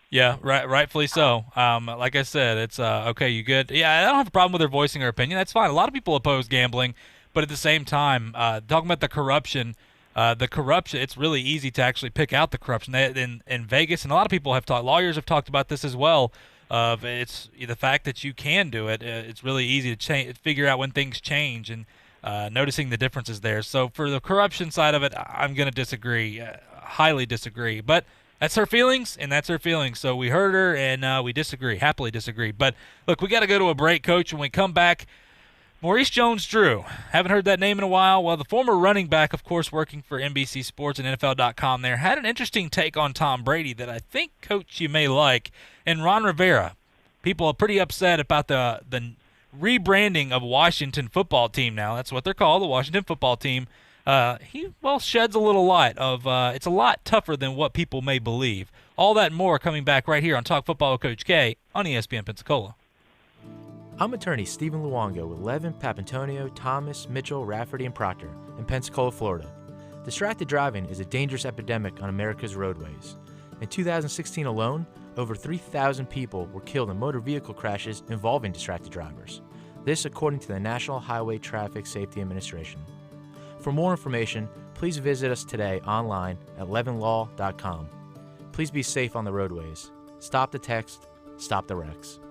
Yeah, rightfully so. Like I said, it's okay, you good? Yeah, I don't have a problem with her voicing her opinion. That's fine. A lot of people oppose gambling, But at the same time, talking about the corruption, it's really easy to actually pick out the corruption. In Vegas, and a lot of people lawyers have talked about this as well, it's the fact that you can do it. It's really easy to figure out when things change and noticing the differences there. So for the corruption side of it, I'm going to disagree, highly disagree. But that's her feelings, and that's her feelings. So we heard her, and we happily disagree. But, look, we got to go to a break, Coach. When we come back, Maurice Jones-Drew. Haven't heard that name in a while. Well, the former running back, of course, working for NBC Sports and NFL.com there, had an interesting take on Tom Brady that I think, Coach, you may like. And Ron Rivera. People are pretty upset about the rebranding of Washington football team now. That's what they're called, the Washington football team. He sheds a little light of it's a lot tougher than what people may believe. All that and more coming back right here on Talk Football with Coach K on ESPN Pensacola. I'm attorney Stephen Luongo with Levin, Papantonio, Thomas, Mitchell, Rafferty, and Proctor in Pensacola, Florida. Distracted driving is a dangerous epidemic on America's roadways. In 2016 alone, over 3,000 people were killed in motor vehicle crashes involving distracted drivers. This according to the National Highway Traffic Safety Administration. For more information, please visit us today online at levinlaw.com. Please be safe on the roadways. Stop the text, stop the wrecks.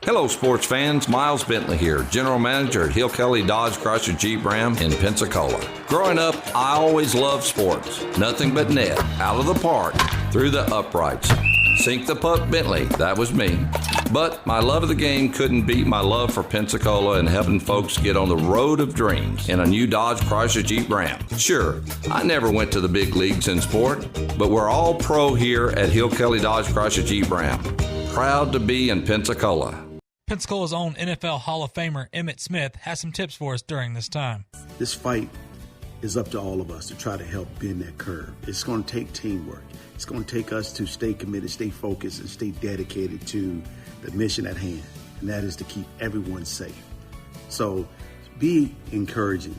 Hello, sports fans. Miles Bentley here, General Manager at Hill Kelly Dodge Chrysler Jeep Ram in Pensacola. Growing up, I always loved sports. Nothing but net, out of the park, through the uprights. Sink the puck, Bentley, that was me. But my love of the game couldn't beat my love for Pensacola and helping folks get on the road of dreams in a new Dodge Chrysler Jeep Ram. Sure, I never went to the big leagues in sport, but we're all pro here at Hill Kelly Dodge Chrysler Jeep Ram. Proud to be in Pensacola. Pensacola's own NFL Hall of Famer Emmitt Smith has some tips for us during this time. This fight is up to all of us to try to help bend that curve. It's going to take teamwork. It's going to take us to stay committed, stay focused, and stay dedicated to the mission at hand, and that is to keep everyone safe. So be encouraging.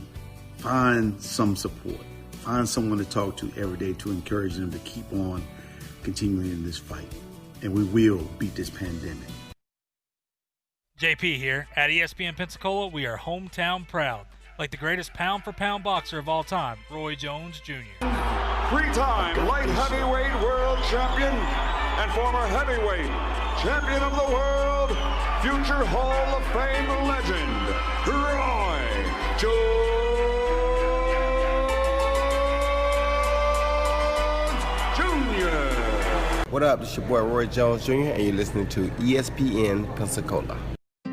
Find some support. Find someone to talk to every day to encourage them to keep on continuing in this fight. And we will beat this pandemic. JP here. At ESPN Pensacola, we are hometown proud. Like the greatest pound-for-pound boxer of all time, Roy Jones Jr. Three-time light heavyweight world champion and former heavyweight champion of the world, future Hall of Fame legend, Roy Jones Jr. What up? This is your boy Roy Jones Jr. and you're listening to ESPN Pensacola.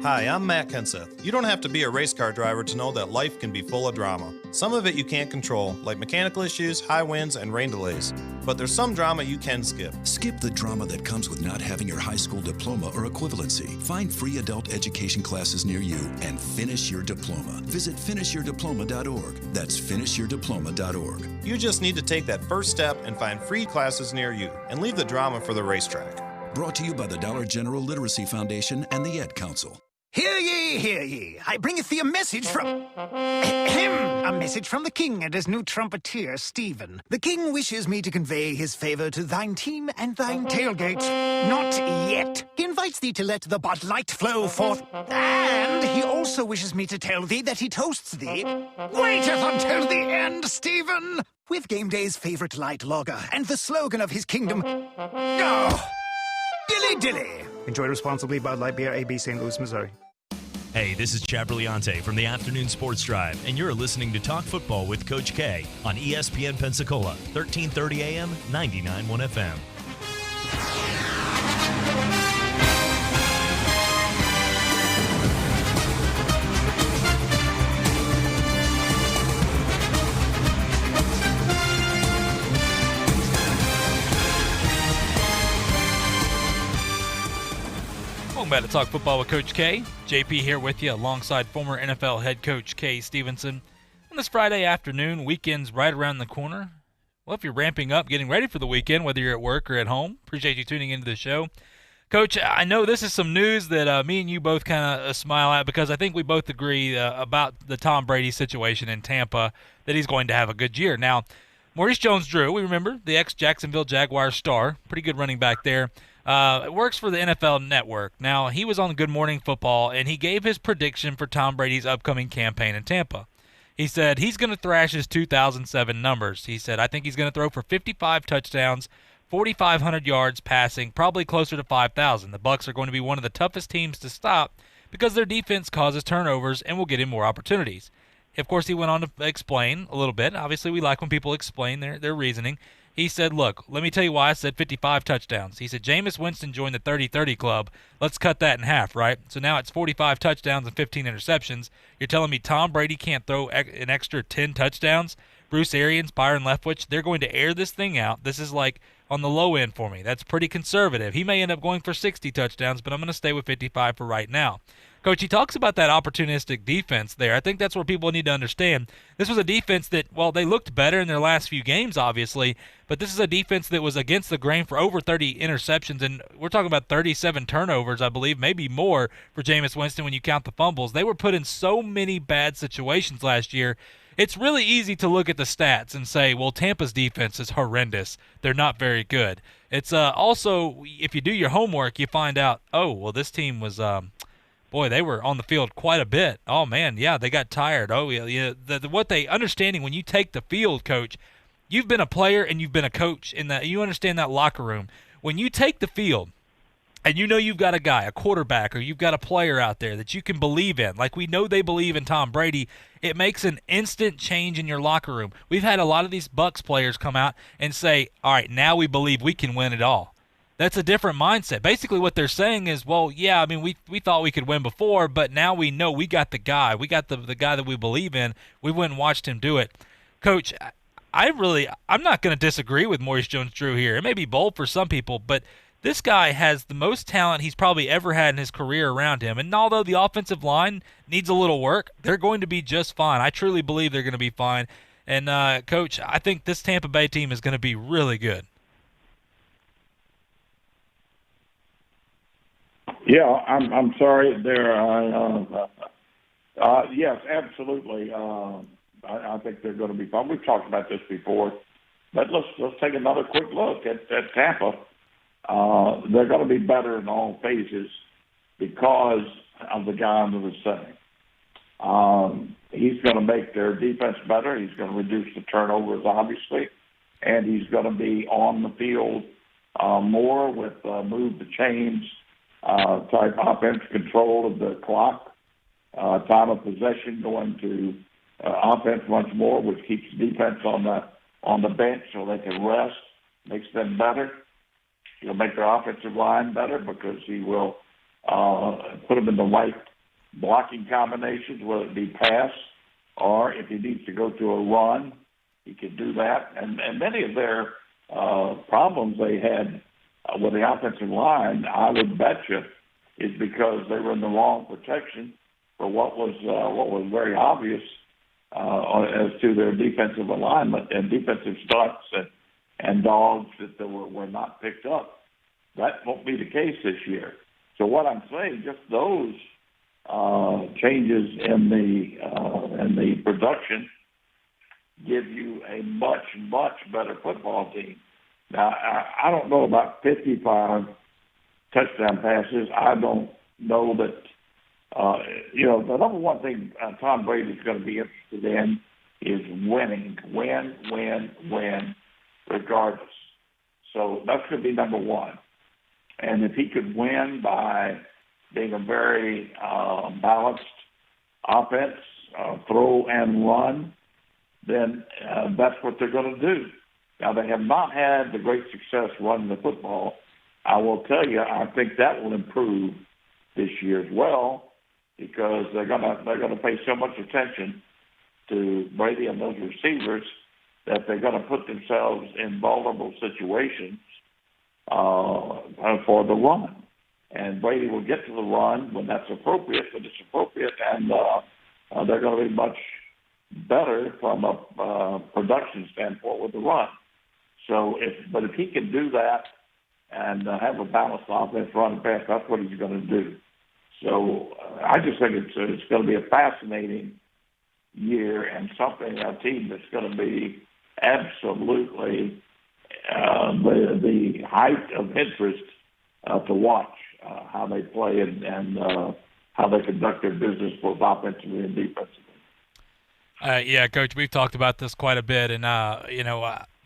Hi, I'm Matt Kenseth. You don't have to be a race car driver to know that life can be full of drama. Some of it you can't control, like mechanical issues, high winds, and rain delays. But there's some drama you can skip. Skip the drama that comes with not having your high school diploma or equivalency. Find free adult education classes near you and finish your diploma. Visit finishyourdiploma.org. That's finishyourdiploma.org. You just need to take that first step and find free classes near you and leave the drama for the racetrack. Brought to you by the Dollar General Literacy Foundation and the Ed Council. Hear ye, hear ye. I bringeth thee a message from... a message from the king and his new trumpeter, Stephen. The king wishes me to convey his favor to thine team and thine tailgate. Not yet. He invites thee to let the Bud Light flow forth. And he also wishes me to tell thee that he toasts thee. Waiteth until the end, Stephen! With game day's favorite light lager and the slogan of his kingdom... Oh, Dilly Dilly! Enjoy responsibly. Bud Light Beer, AB, St. Louis, Missouri. Hey, this is Chad Brillante from the Afternoon Sports Drive, and you're listening to Talk Football with Coach K on ESPN Pensacola, 1330 AM, 99.1 FM. Welcome back to Talk Football with Coach K. JP here with you alongside former NFL head coach Kay Stevenson. On this Friday afternoon, weekend's right around the corner. Well, if you're ramping up, getting ready for the weekend, whether you're at work or at home, appreciate you tuning into the show. Coach, I know this is some news that me and you both kind of smile at because I think we both agree about the Tom Brady situation in Tampa, that he's going to have a good year. Now, Maurice Jones-Drew, we remember, the ex-Jacksonville Jaguars star, pretty good running back there. It works for the NFL Network. Now, he was on Good Morning Football, and he gave his prediction for Tom Brady's upcoming campaign in Tampa. He said he's going to thrash his 2007 numbers. He said, I think he's going to throw for 55 touchdowns, 4,500 yards passing, probably closer to 5,000. The Bucs are going to be one of the toughest teams to stop because their defense causes turnovers and will get him more opportunities. Of course, he went on to explain a little bit. Obviously, we like when people explain their reasoning. He said, look, let me tell you why I said 55 touchdowns. He said, Jameis Winston joined the 30-30 club. Let's cut that in half, right? So now it's 45 touchdowns and 15 interceptions. You're telling me Tom Brady can't throw an extra 10 touchdowns? Bruce Arians, Byron Leftwich, they're going to air this thing out. This is like on the low end for me. That's pretty conservative. He may end up going for 60 touchdowns, but I'm going to stay with 55 for right now. Coach, he talks about that opportunistic defense there. I think that's where people need to understand. This was a defense that, well, they looked better in their last few games, obviously, but this is a defense that was against the grain for over 30 interceptions, and we're talking about 37 turnovers, I believe, maybe more for Jameis Winston when you count the fumbles. They were put in so many bad situations last year. It's really easy to look at the stats and say, well, Tampa's defense is horrendous. They're not very good. It's also, if you do your homework, you find out, oh, well, this team was boy, they were on the field quite a bit. Oh, man, yeah, they got tired. Oh, yeah, what they understanding when you take the field, Coach, you've been a player and you've been a coach in that. You understand that locker room. When you take the field and you know you've got a guy, a quarterback, or you've got a player out there that you can believe in, like we know they believe in Tom Brady, it makes an instant change in your locker room. We've had a lot of these Bucs players come out and say, all right, now we believe we can win it all. That's a different mindset. Basically what they're saying is, well, yeah, I mean, we thought we could win before, but now we know we got the guy. We got the guy that we believe in. We went and watched him do it. Coach, I'm not going to disagree with Maurice Jones-Drew here. It may be bold for some people, but this guy has the most talent he's probably ever had in his career around him. And although the offensive line needs a little work, they're going to be just fine. I truly believe they're going to be fine. And, Coach, I think this Tampa Bay team is going to be really good. Yeah, I'm sorry there. Yes, absolutely. I think they're going to be fun. We've talked about this before, but let's take another quick look at Tampa. They're going to be better in all phases because of the guy under the center. He's going to make their defense better. He's going to reduce the turnovers, obviously, and he's going to be on the field more with move the chains. Type offense, control of the clock, time of possession going to offense once more, which keeps defense on the bench so they can rest, makes them better. He'll make their offensive line better because he will put them in the right blocking combinations, whether it be pass or if he needs to go to a run, he can do that. And many of their problems they had with the offensive line, I would bet you, is because they were in the wrong protection for what was very obvious as to their defensive alignment and defensive stunts and dogs that were not picked up. That won't be the case this year. So what I'm saying, just those changes in the production give you a much, much better football team. Now, I don't know about 55 touchdown passes. I don't know that, the number one thing Tom Brady is going to be interested in is winning. Win, regardless. So that's going to be number one. And if he could win by being a very balanced offense, throw and run, then that's what they're going to do. Now, they have not had the great success running the football. I will tell you, I think that will improve this year as well because they're going to pay so much attention to Brady and those receivers that they're going to put themselves in vulnerable situations for the run. And Brady will get to the run when that's appropriate, and they're going to be much better from a production standpoint with the run. So, if he can do that and have a balanced offense, run and pass, that's what he's going to do. So, I just think it's going to be a fascinating year and a team that's going to be absolutely the height of interest to watch how they play and how they conduct their business both offensively and defensively. Yeah, Coach, we've talked about this quite a bit, and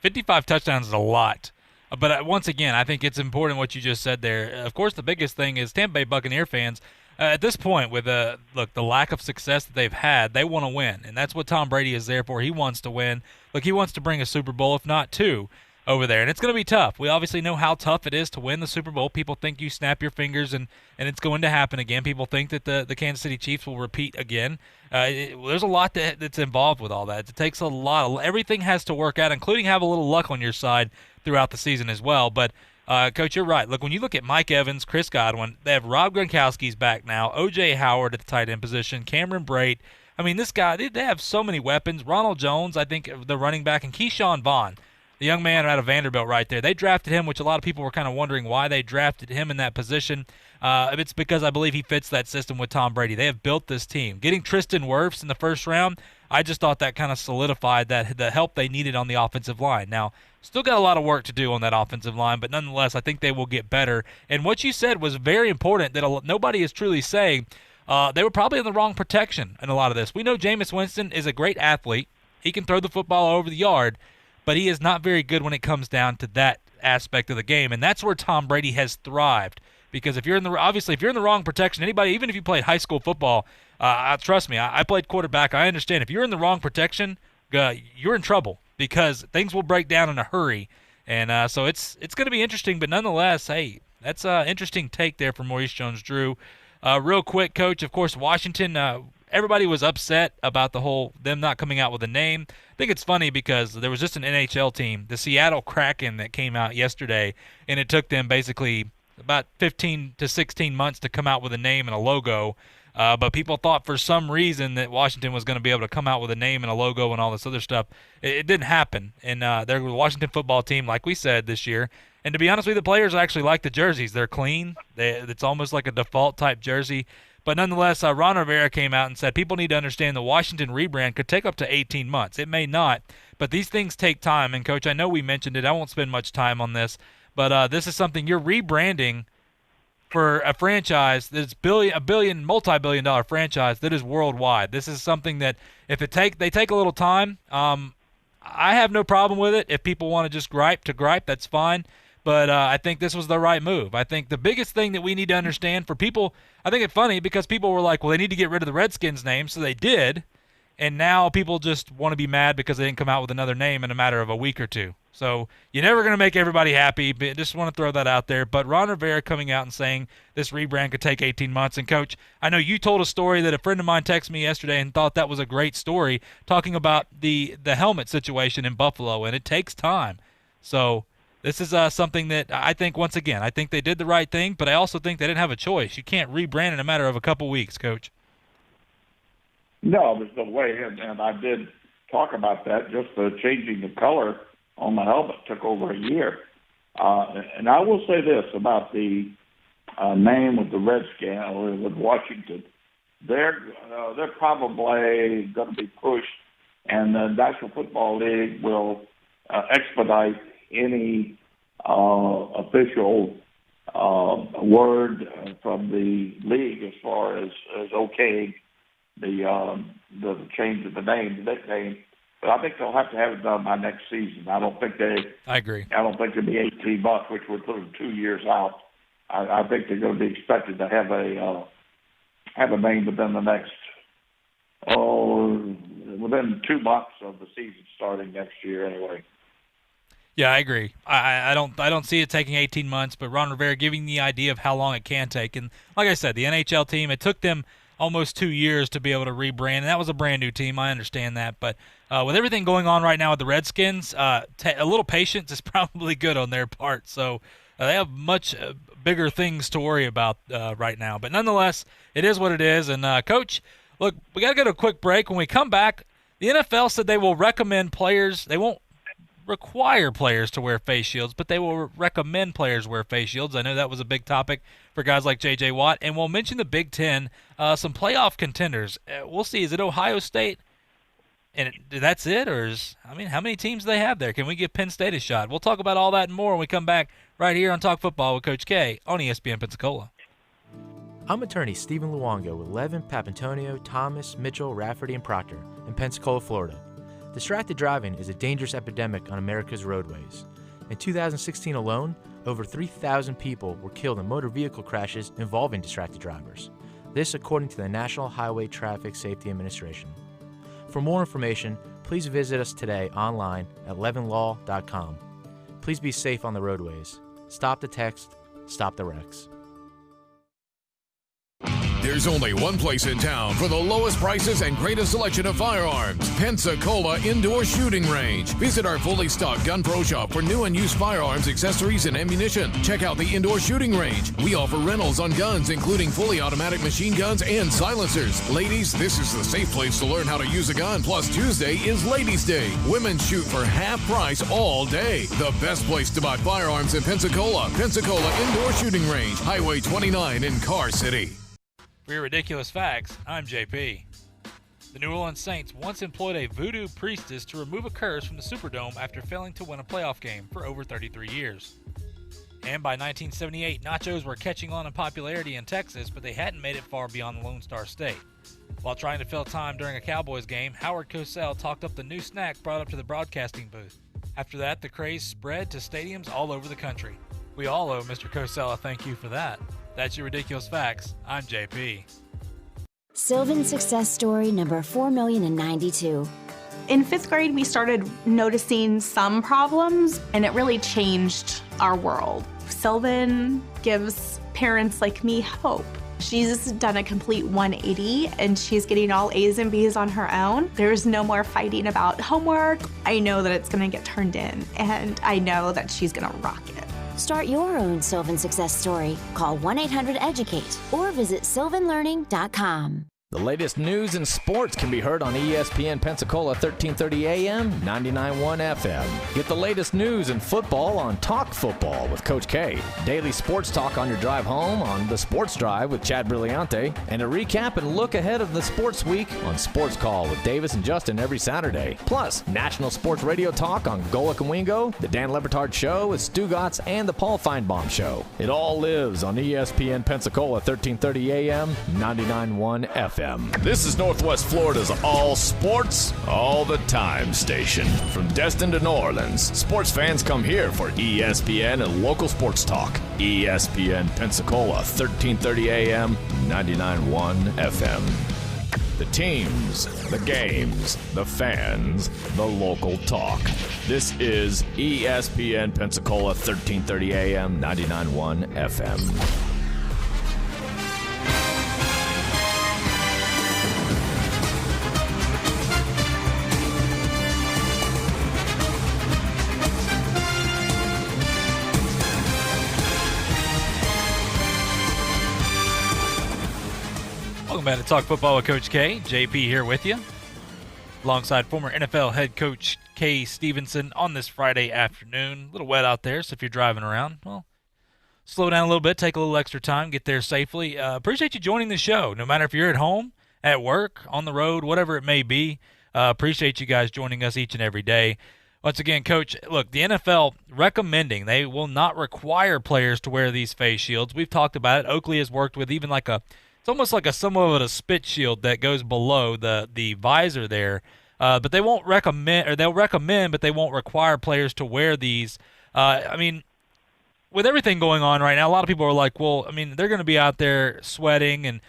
55 touchdowns is a lot. But once again, I think it's important what you just said there. Of course, the biggest thing is Tampa Bay Buccaneer fans, at this point, with the lack of success that they've had, they want to win, and that's what Tom Brady is there for. He wants to win. Look, he wants to bring a Super Bowl, if not two, over there, and it's going to be tough. We obviously know how tough it is to win the Super Bowl. People think you snap your fingers and it's going to happen again. People think that the Kansas City Chiefs will repeat again. There's a lot that's involved with all that. It takes a lot. Everything has to work out, including have a little luck on your side throughout the season as well. But, Coach, you're right. Look, when you look at Mike Evans, Chris Godwin, they have Rob Gronkowski's back now, O.J. Howard at the tight end position, Cameron Brate. I mean, this guy, they have so many weapons. Ronald Jones, I think, the running back, and Keyshawn Vaughn, the young man out of Vanderbilt right there. They drafted him, which a lot of people were kind of wondering why they drafted him in that position. It's because I believe he fits that system with Tom Brady. They have built this team. Getting Tristan Wirfs in the first round, I just thought that kind of solidified that the help they needed on the offensive line. Now, still got a lot of work to do on that offensive line, but nonetheless, I think they will get better. And what you said was very important that nobody is truly saying. They were probably in the wrong protection in a lot of this. We know Jameis Winston is a great athlete. He can throw the football all over the yard, but he is not very good when it comes down to that aspect of the game, and that's where Tom Brady has thrived. Because if you're in the wrong protection, anybody, even if you played high school football, trust me, I played quarterback. I understand if you're in the wrong protection, you're in trouble because things will break down in a hurry, and so it's going to be interesting. But nonetheless, hey, that's an interesting take there from Maurice Jones-Drew. Real quick, Coach, of course, Washington. Everybody was upset about them not coming out with a name. I think it's funny because there was just an NHL team, the Seattle Kraken, that came out yesterday, and it took them basically about 15 to 16 months to come out with a name and a logo. But people thought for some reason that Washington was going to be able to come out with a name and a logo and all this other stuff. It didn't happen. And they're the Washington football team, like we said, this year. And to be honest with you, the players actually like the jerseys. They're clean. It's almost like a default type jersey. But nonetheless, Ron Rivera came out and said people need to understand the Washington rebrand could take up to 18 months. It may not, but these things take time. And, Coach, I know we mentioned it. I won't spend much time on this. But this is something you're rebranding for a franchise that's multi-billion-dollar franchise that is worldwide. This is something that if they take a little time, I have no problem with it. If people want to just gripe, that's fine. But I think this was the right move. I think the biggest thing that we need to understand for people, I think it's funny because people were like, well, they need to get rid of the Redskins name, so they did. And now people just want to be mad because they didn't come out with another name in a matter of a week or two. So you're never going to make everybody happy, but just want to throw that out there. But Ron Rivera coming out and saying this rebrand could take 18 months. And, Coach, I know you told a story that a friend of mine texted me yesterday and thought that was a great story, talking about the helmet situation in Buffalo, and it takes time. So this is something that I think, once again, I think they did the right thing, but I also think they didn't have a choice. You can't rebrand in a matter of a couple weeks, Coach. No, there's no way, and I did talk about that. Just changing the color on the helmet took over a year. And I will say this about the name of the Redskins or with Washington. They're probably going to be pushed, and the National Football League will expedite any official word from the league as far as okaying the change of the name, the nickname. But I think they'll have to have it done by next season. I agree. I don't think it'll be 18 months, which would put them 2 years out. I think they're going to be expected to have a name within the next within 2 months of the season starting next year anyway. Yeah, I agree. I don't see it taking 18 months, but Ron Rivera giving the idea of how long it can take. And like I said, the NHL team, it took them almost 2 years to be able to rebrand, and that was a brand new team. I understand that, but with everything going on right now with the Redskins, a little patience is probably good on their part. So they have much bigger things to worry about right now. But nonetheless, it is what it is. And Coach, look, we got to go to a quick break. When we come back, the NFL said they will recommend players. They won't require players to wear face shields, but they will recommend players wear face shields. I know that was a big topic for guys like J.J. Watt. And we'll mention the Big Ten, some playoff contenders. We'll see. Is it Ohio State And that's it, or how many teams do they have there? Can we give Penn State a shot? We'll talk about all that and more when we come back right here on Talk Football with Coach K on ESPN Pensacola. I'm attorney Stephen Luongo with Levin, Papantonio, Thomas, Mitchell, Rafferty, and Proctor in Pensacola, Florida. Distracted driving is a dangerous epidemic on America's roadways. In 2016 alone, over 3,000 people were killed in motor vehicle crashes involving distracted drivers. This according to the National Highway Traffic Safety Administration. For more information, please visit us today online at levinlaw.com. Please be safe on the roadways. Stop the text, stop the wrecks. There's only one place in town for the lowest prices and greatest selection of firearms. Pensacola Indoor Shooting Range. Visit our fully stocked Gun Pro shop for new and used firearms, accessories, and ammunition. Check out the Indoor Shooting Range. We offer rentals on guns, including fully automatic machine guns and silencers. Ladies, this is the safe place to learn how to use a gun. Plus, Tuesday is Ladies' Day. Women shoot for half price all day. The best place to buy firearms in Pensacola. Pensacola Indoor Shooting Range. Highway 29 in Car City. For your ridiculous facts, I'm JP. The New Orleans Saints once employed a voodoo priestess to remove a curse from the Superdome after failing to win a playoff game for over 33 years. And by 1978, nachos were catching on in popularity in Texas, but they hadn't made it far beyond the Lone Star State. While trying to fill time during a Cowboys game, Howard Cosell talked up the new snack brought up to the broadcasting booth. After that, the craze spread to stadiums all over the country. We all owe Mr. Cosell a thank you for that. That's your ridiculous facts. I'm JP. Sylvan success story number 4,092. In 5th grade, we started noticing some problems, and it really changed our world. Sylvan gives parents like me hope. She's done a complete 180, and she's getting all A's and B's on her own. There's no more fighting about homework. I know that it's going to get turned in, and I know that she's going to rock it. Start your own Sylvan success story. Call 1-800-EDUCATE or visit sylvanlearning.com. The latest news and sports can be heard on ESPN Pensacola 1330 AM, 99.1 FM. Get the latest news and football on Talk Football with Coach K. Daily sports talk on your drive home on The Sports Drive with Chad Brilliante. And a recap and look ahead of the sports week on Sports Call with Davis and Justin every Saturday. Plus, national sports radio talk on Golick and Wingo, The Dan Lebertard Show with Stu Gotts, and The Paul Feinbaum Show. It all lives on ESPN Pensacola 1330 AM, 99.1 FM. This is Northwest Florida's all sports, all the time station. From Destin to New Orleans, sports fans come here for ESPN and local sports talk. ESPN Pensacola, 1330 AM, 99.1 FM. The teams, the games, the fans, the local talk. This is ESPN Pensacola, 1330 AM, 99.1 FM. Welcome back to Talk Football with Coach K. JP here with you, alongside former NFL head coach Kay Stevenson on this Friday afternoon. A little wet out there, so if you're driving around, well, slow down a little bit, take a little extra time, get there safely. Appreciate you joining the show, no matter if you're at home, at work, on the road, whatever it may be. Appreciate you guys joining us each and every day. Once again, Coach, look, the NFL recommending they will not require players to wear these face shields. We've talked about it. Oakley has worked with even like it's almost like somewhat of a spit shield that goes below the visor there. But they won't recommend, or they'll recommend, but they won't require players to wear these. I mean, with everything going on right now, a lot of people are like, well, I mean, they're going to be out there sweating and,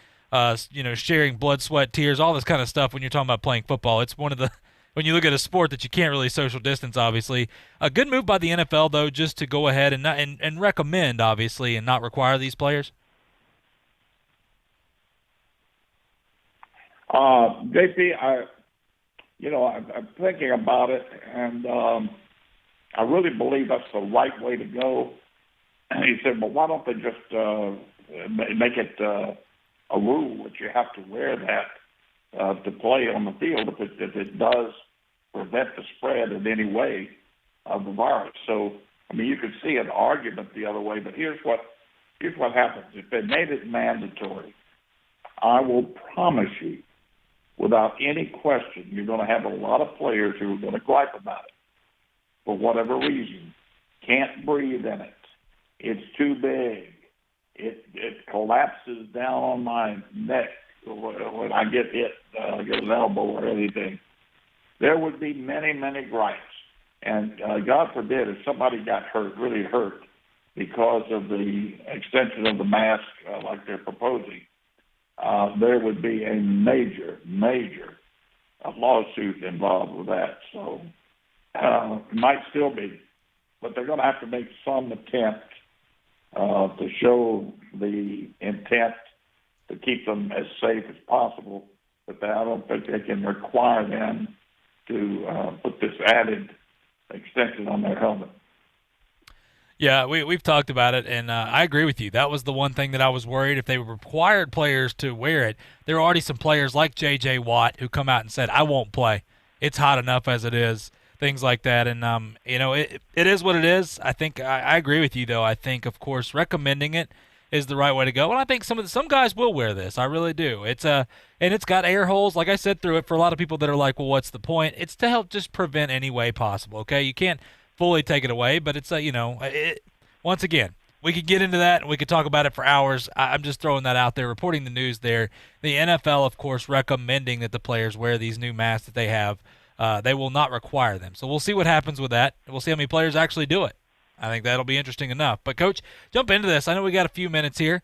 sharing blood, sweat, tears, all this kind of stuff when you're talking about playing football. It's one of the, when you look at a sport that you can't really social distance, obviously. A good move by the NFL, though, just to go ahead and recommend, obviously, and not require these players. JP, I'm thinking about it, and I really believe that's the right way to go. And he said, well, why don't they just make it a rule that you have to wear that to play on the field if it does prevent the spread in any way of the virus. So, I mean, you could see an argument the other way, but here's what happens. If they made it mandatory, I will promise you without any question, you're going to have a lot of players who are going to gripe about it for whatever reason. Can't breathe in it. It's too big. It collapses down on my neck when I get hit, get an elbow or anything. There would be many, many gripes. And God forbid if somebody got hurt, really hurt, because of the extension of the mask like they're proposing, there would be a major lawsuit involved with that. So it might still be, but they're going to have to make some attempt to show the intent to keep them as safe as possible. But I don't think they can require them to put this added extension on their helmet. Yeah, we've talked about it, and I agree with you. That was the one thing that I was worried if they required players to wear it. There are already some players like J.J. Watt who come out and said, I won't play. It's hot enough as it is, things like that. And, it is what it is. I think I agree with you, though. I think, of course, recommending it is the right way to go. And I think some guys will wear this. I really do. And it's got air holes, like I said, through it for a lot of people that are like, well, what's the point? It's to help just prevent any way possible, okay? You can't fully take it away, but it's once again, we could get into that and we could talk about it for hours. I'm just throwing that out there, reporting the news there. The NFL, of course, recommending that the players wear these new masks that they have. They will not require them. So we'll see what happens with that. We'll see how many players actually do it. I think that'll be interesting enough. But, Coach, jump into this. I know we got a few minutes here.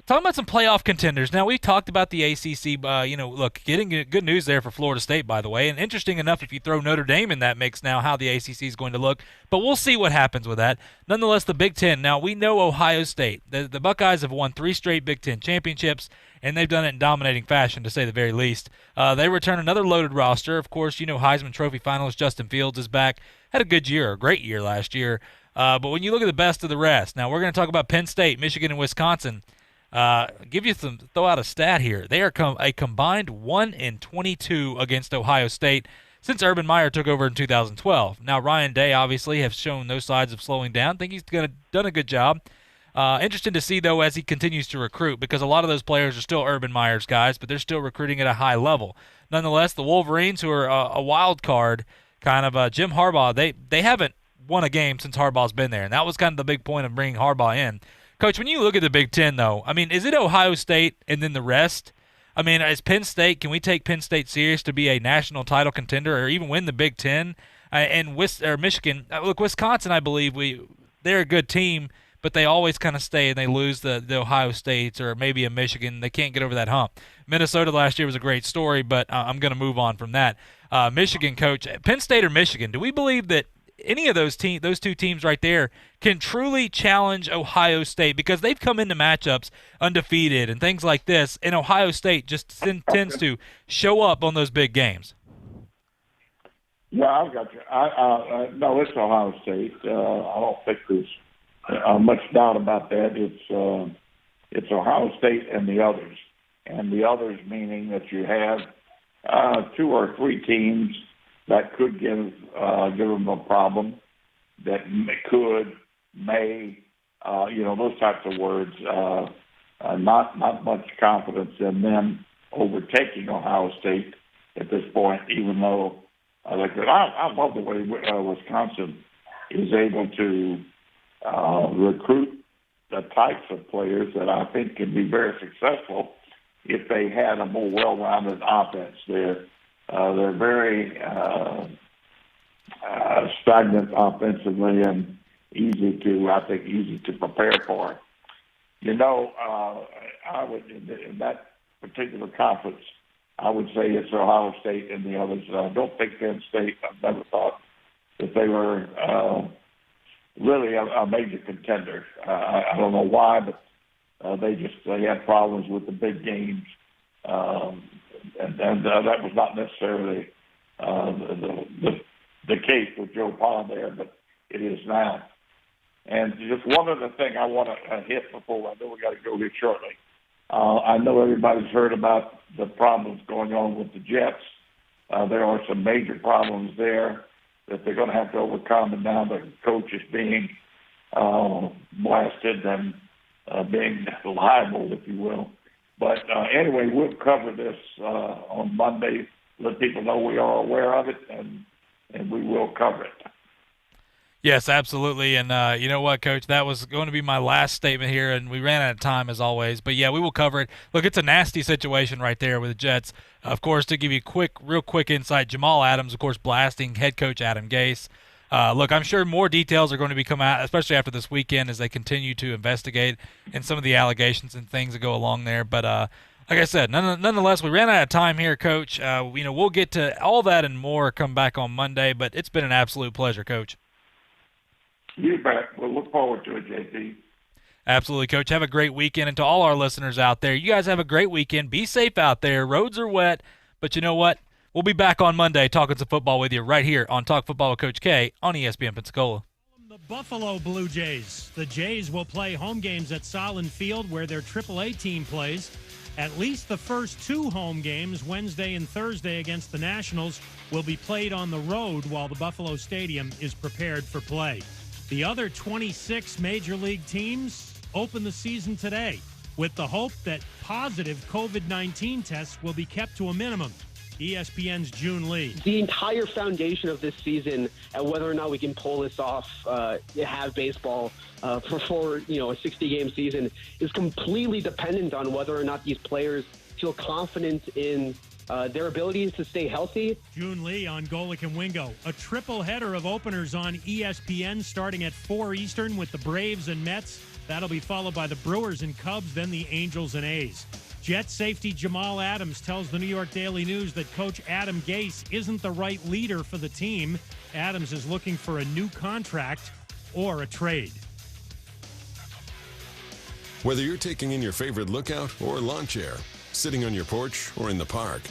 Talking about some playoff contenders. Now, we've talked about the ACC. Look, getting good news there for Florida State, by the way. And interesting enough, if you throw Notre Dame in that mix now, how the ACC is going to look. But we'll see what happens with that. Nonetheless, the Big Ten. Now, we know Ohio State. The Buckeyes have won 3 straight Big Ten championships, and they've done it in dominating fashion, to say the very least. They return another loaded roster. Of course, Heisman Trophy finalist Justin Fields is back. Had a good year, a great year last year. But when you look at the best of the rest, now we're going to talk about Penn State, Michigan, and Wisconsin. Throw out a stat here. They are a combined 1-22 against Ohio State since Urban Meyer took over in 2012. Now, Ryan Day obviously has shown no signs of slowing down. I think he's done a good job. Interesting to see, though, as he continues to recruit, because a lot of those players are still Urban Meyer's guys, but they're still recruiting at a high level. Nonetheless, the Wolverines, who are a wild card, kind of Jim Harbaugh, they haven't won a game since Harbaugh's been there, and that was kind of the big point of bringing Harbaugh in. Coach, when you look at the Big Ten, though, is it Ohio State and then the rest? Is Penn State, can we take Penn State serious to be a national title contender or even win the Big Ten? And Michigan, look, Wisconsin, I believe they're a good team, but they always kind of stay and they lose the Ohio States or maybe a Michigan. They can't get over that hump. Minnesota last year was a great story, but I'm going to move on from that. Michigan, Coach, Penn State or Michigan, do we believe that any of those two teams right there can truly challenge Ohio State, because they've come into matchups undefeated and things like this, and Ohio State just tends to show up on those big games? Yeah, I've got you. No, it's Ohio State. I don't think there's much doubt about that. It's Ohio State and the others. And the others meaning that you have 2 or 3 teams that could give them a problem, that may, those types of words. Not much confidence in them overtaking Ohio State at this point, even though I love the way Wisconsin is able to recruit the types of players that I think can be very successful if they had a more well-rounded offense. They're very stagnant offensively and easy to prepare for. I would, in that particular conference, I would say it's Ohio State and the others. I don't think Penn State, I've never thought that they were really a major contender. I don't know why, but they had problems with the big games. And that was not necessarily the case with Joe Pa there, but it is now. And just one other thing I want to hit before I know we got to go here shortly. I know everybody's heard about the problems going on with the Jets. There are some major problems there that they're going to have to overcome, and now the coach is being blasted and being libeled, if you will. But anyway, we'll cover this on Monday, let people know we are aware of it, and we will cover it. Yes, absolutely. And you know what, Coach? That was going to be my last statement here, and we ran out of time as always. But, yeah, we will cover it. Look, it's a nasty situation right there with the Jets. Of course, to give you real quick insight, Jamal Adams, of course, blasting head coach Adam Gase. Look, I'm sure more details are going to be coming out, especially after this weekend as they continue to investigate and some of the allegations and things that go along there. But like I said, nonetheless, we ran out of time here, Coach. We'll get to all that and more come back on Monday, but it's been an absolute pleasure, Coach. You bet. We'll look forward to it, JP. Absolutely, Coach. Have a great weekend. And to all our listeners out there, you guys have a great weekend. Be safe out there. Roads are wet, but you know what? We'll be back on Monday talking some football with you right here on Talk Football with Coach K on ESPN Pensacola. The Buffalo Blue Jays. The Jays will play home games at Solon Field where their AAA team plays. At least the first 2 home games, Wednesday and Thursday against the Nationals, will be played on the road while the Buffalo Stadium is prepared for play. The other 26 Major League teams open the season today with the hope that positive COVID-19 tests will be kept to a minimum. ESPN's June Lee. The entire foundation of this season and whether or not we can pull this off, have baseball for a 60-game season is completely dependent on whether or not these players feel confident in their abilities to stay healthy. June Lee on Golick and Wingo. A triple header of openers on ESPN starting at 4 Eastern with the Braves and Mets. That'll be followed by the Brewers and Cubs, then the Angels and A's. Jet safety Jamal Adams tells the New York Daily News that Coach Adam Gase isn't the right leader for the team. Adams is looking for a new contract or a trade. Whether you're taking in your favorite lookout or lawn chair, sitting on your porch or in the park,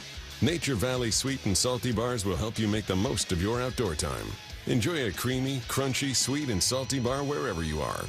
Nature Valley Sweet and Salty Bars will help you make the most of your outdoor time. Enjoy a creamy, crunchy, sweet and salty bar wherever you are.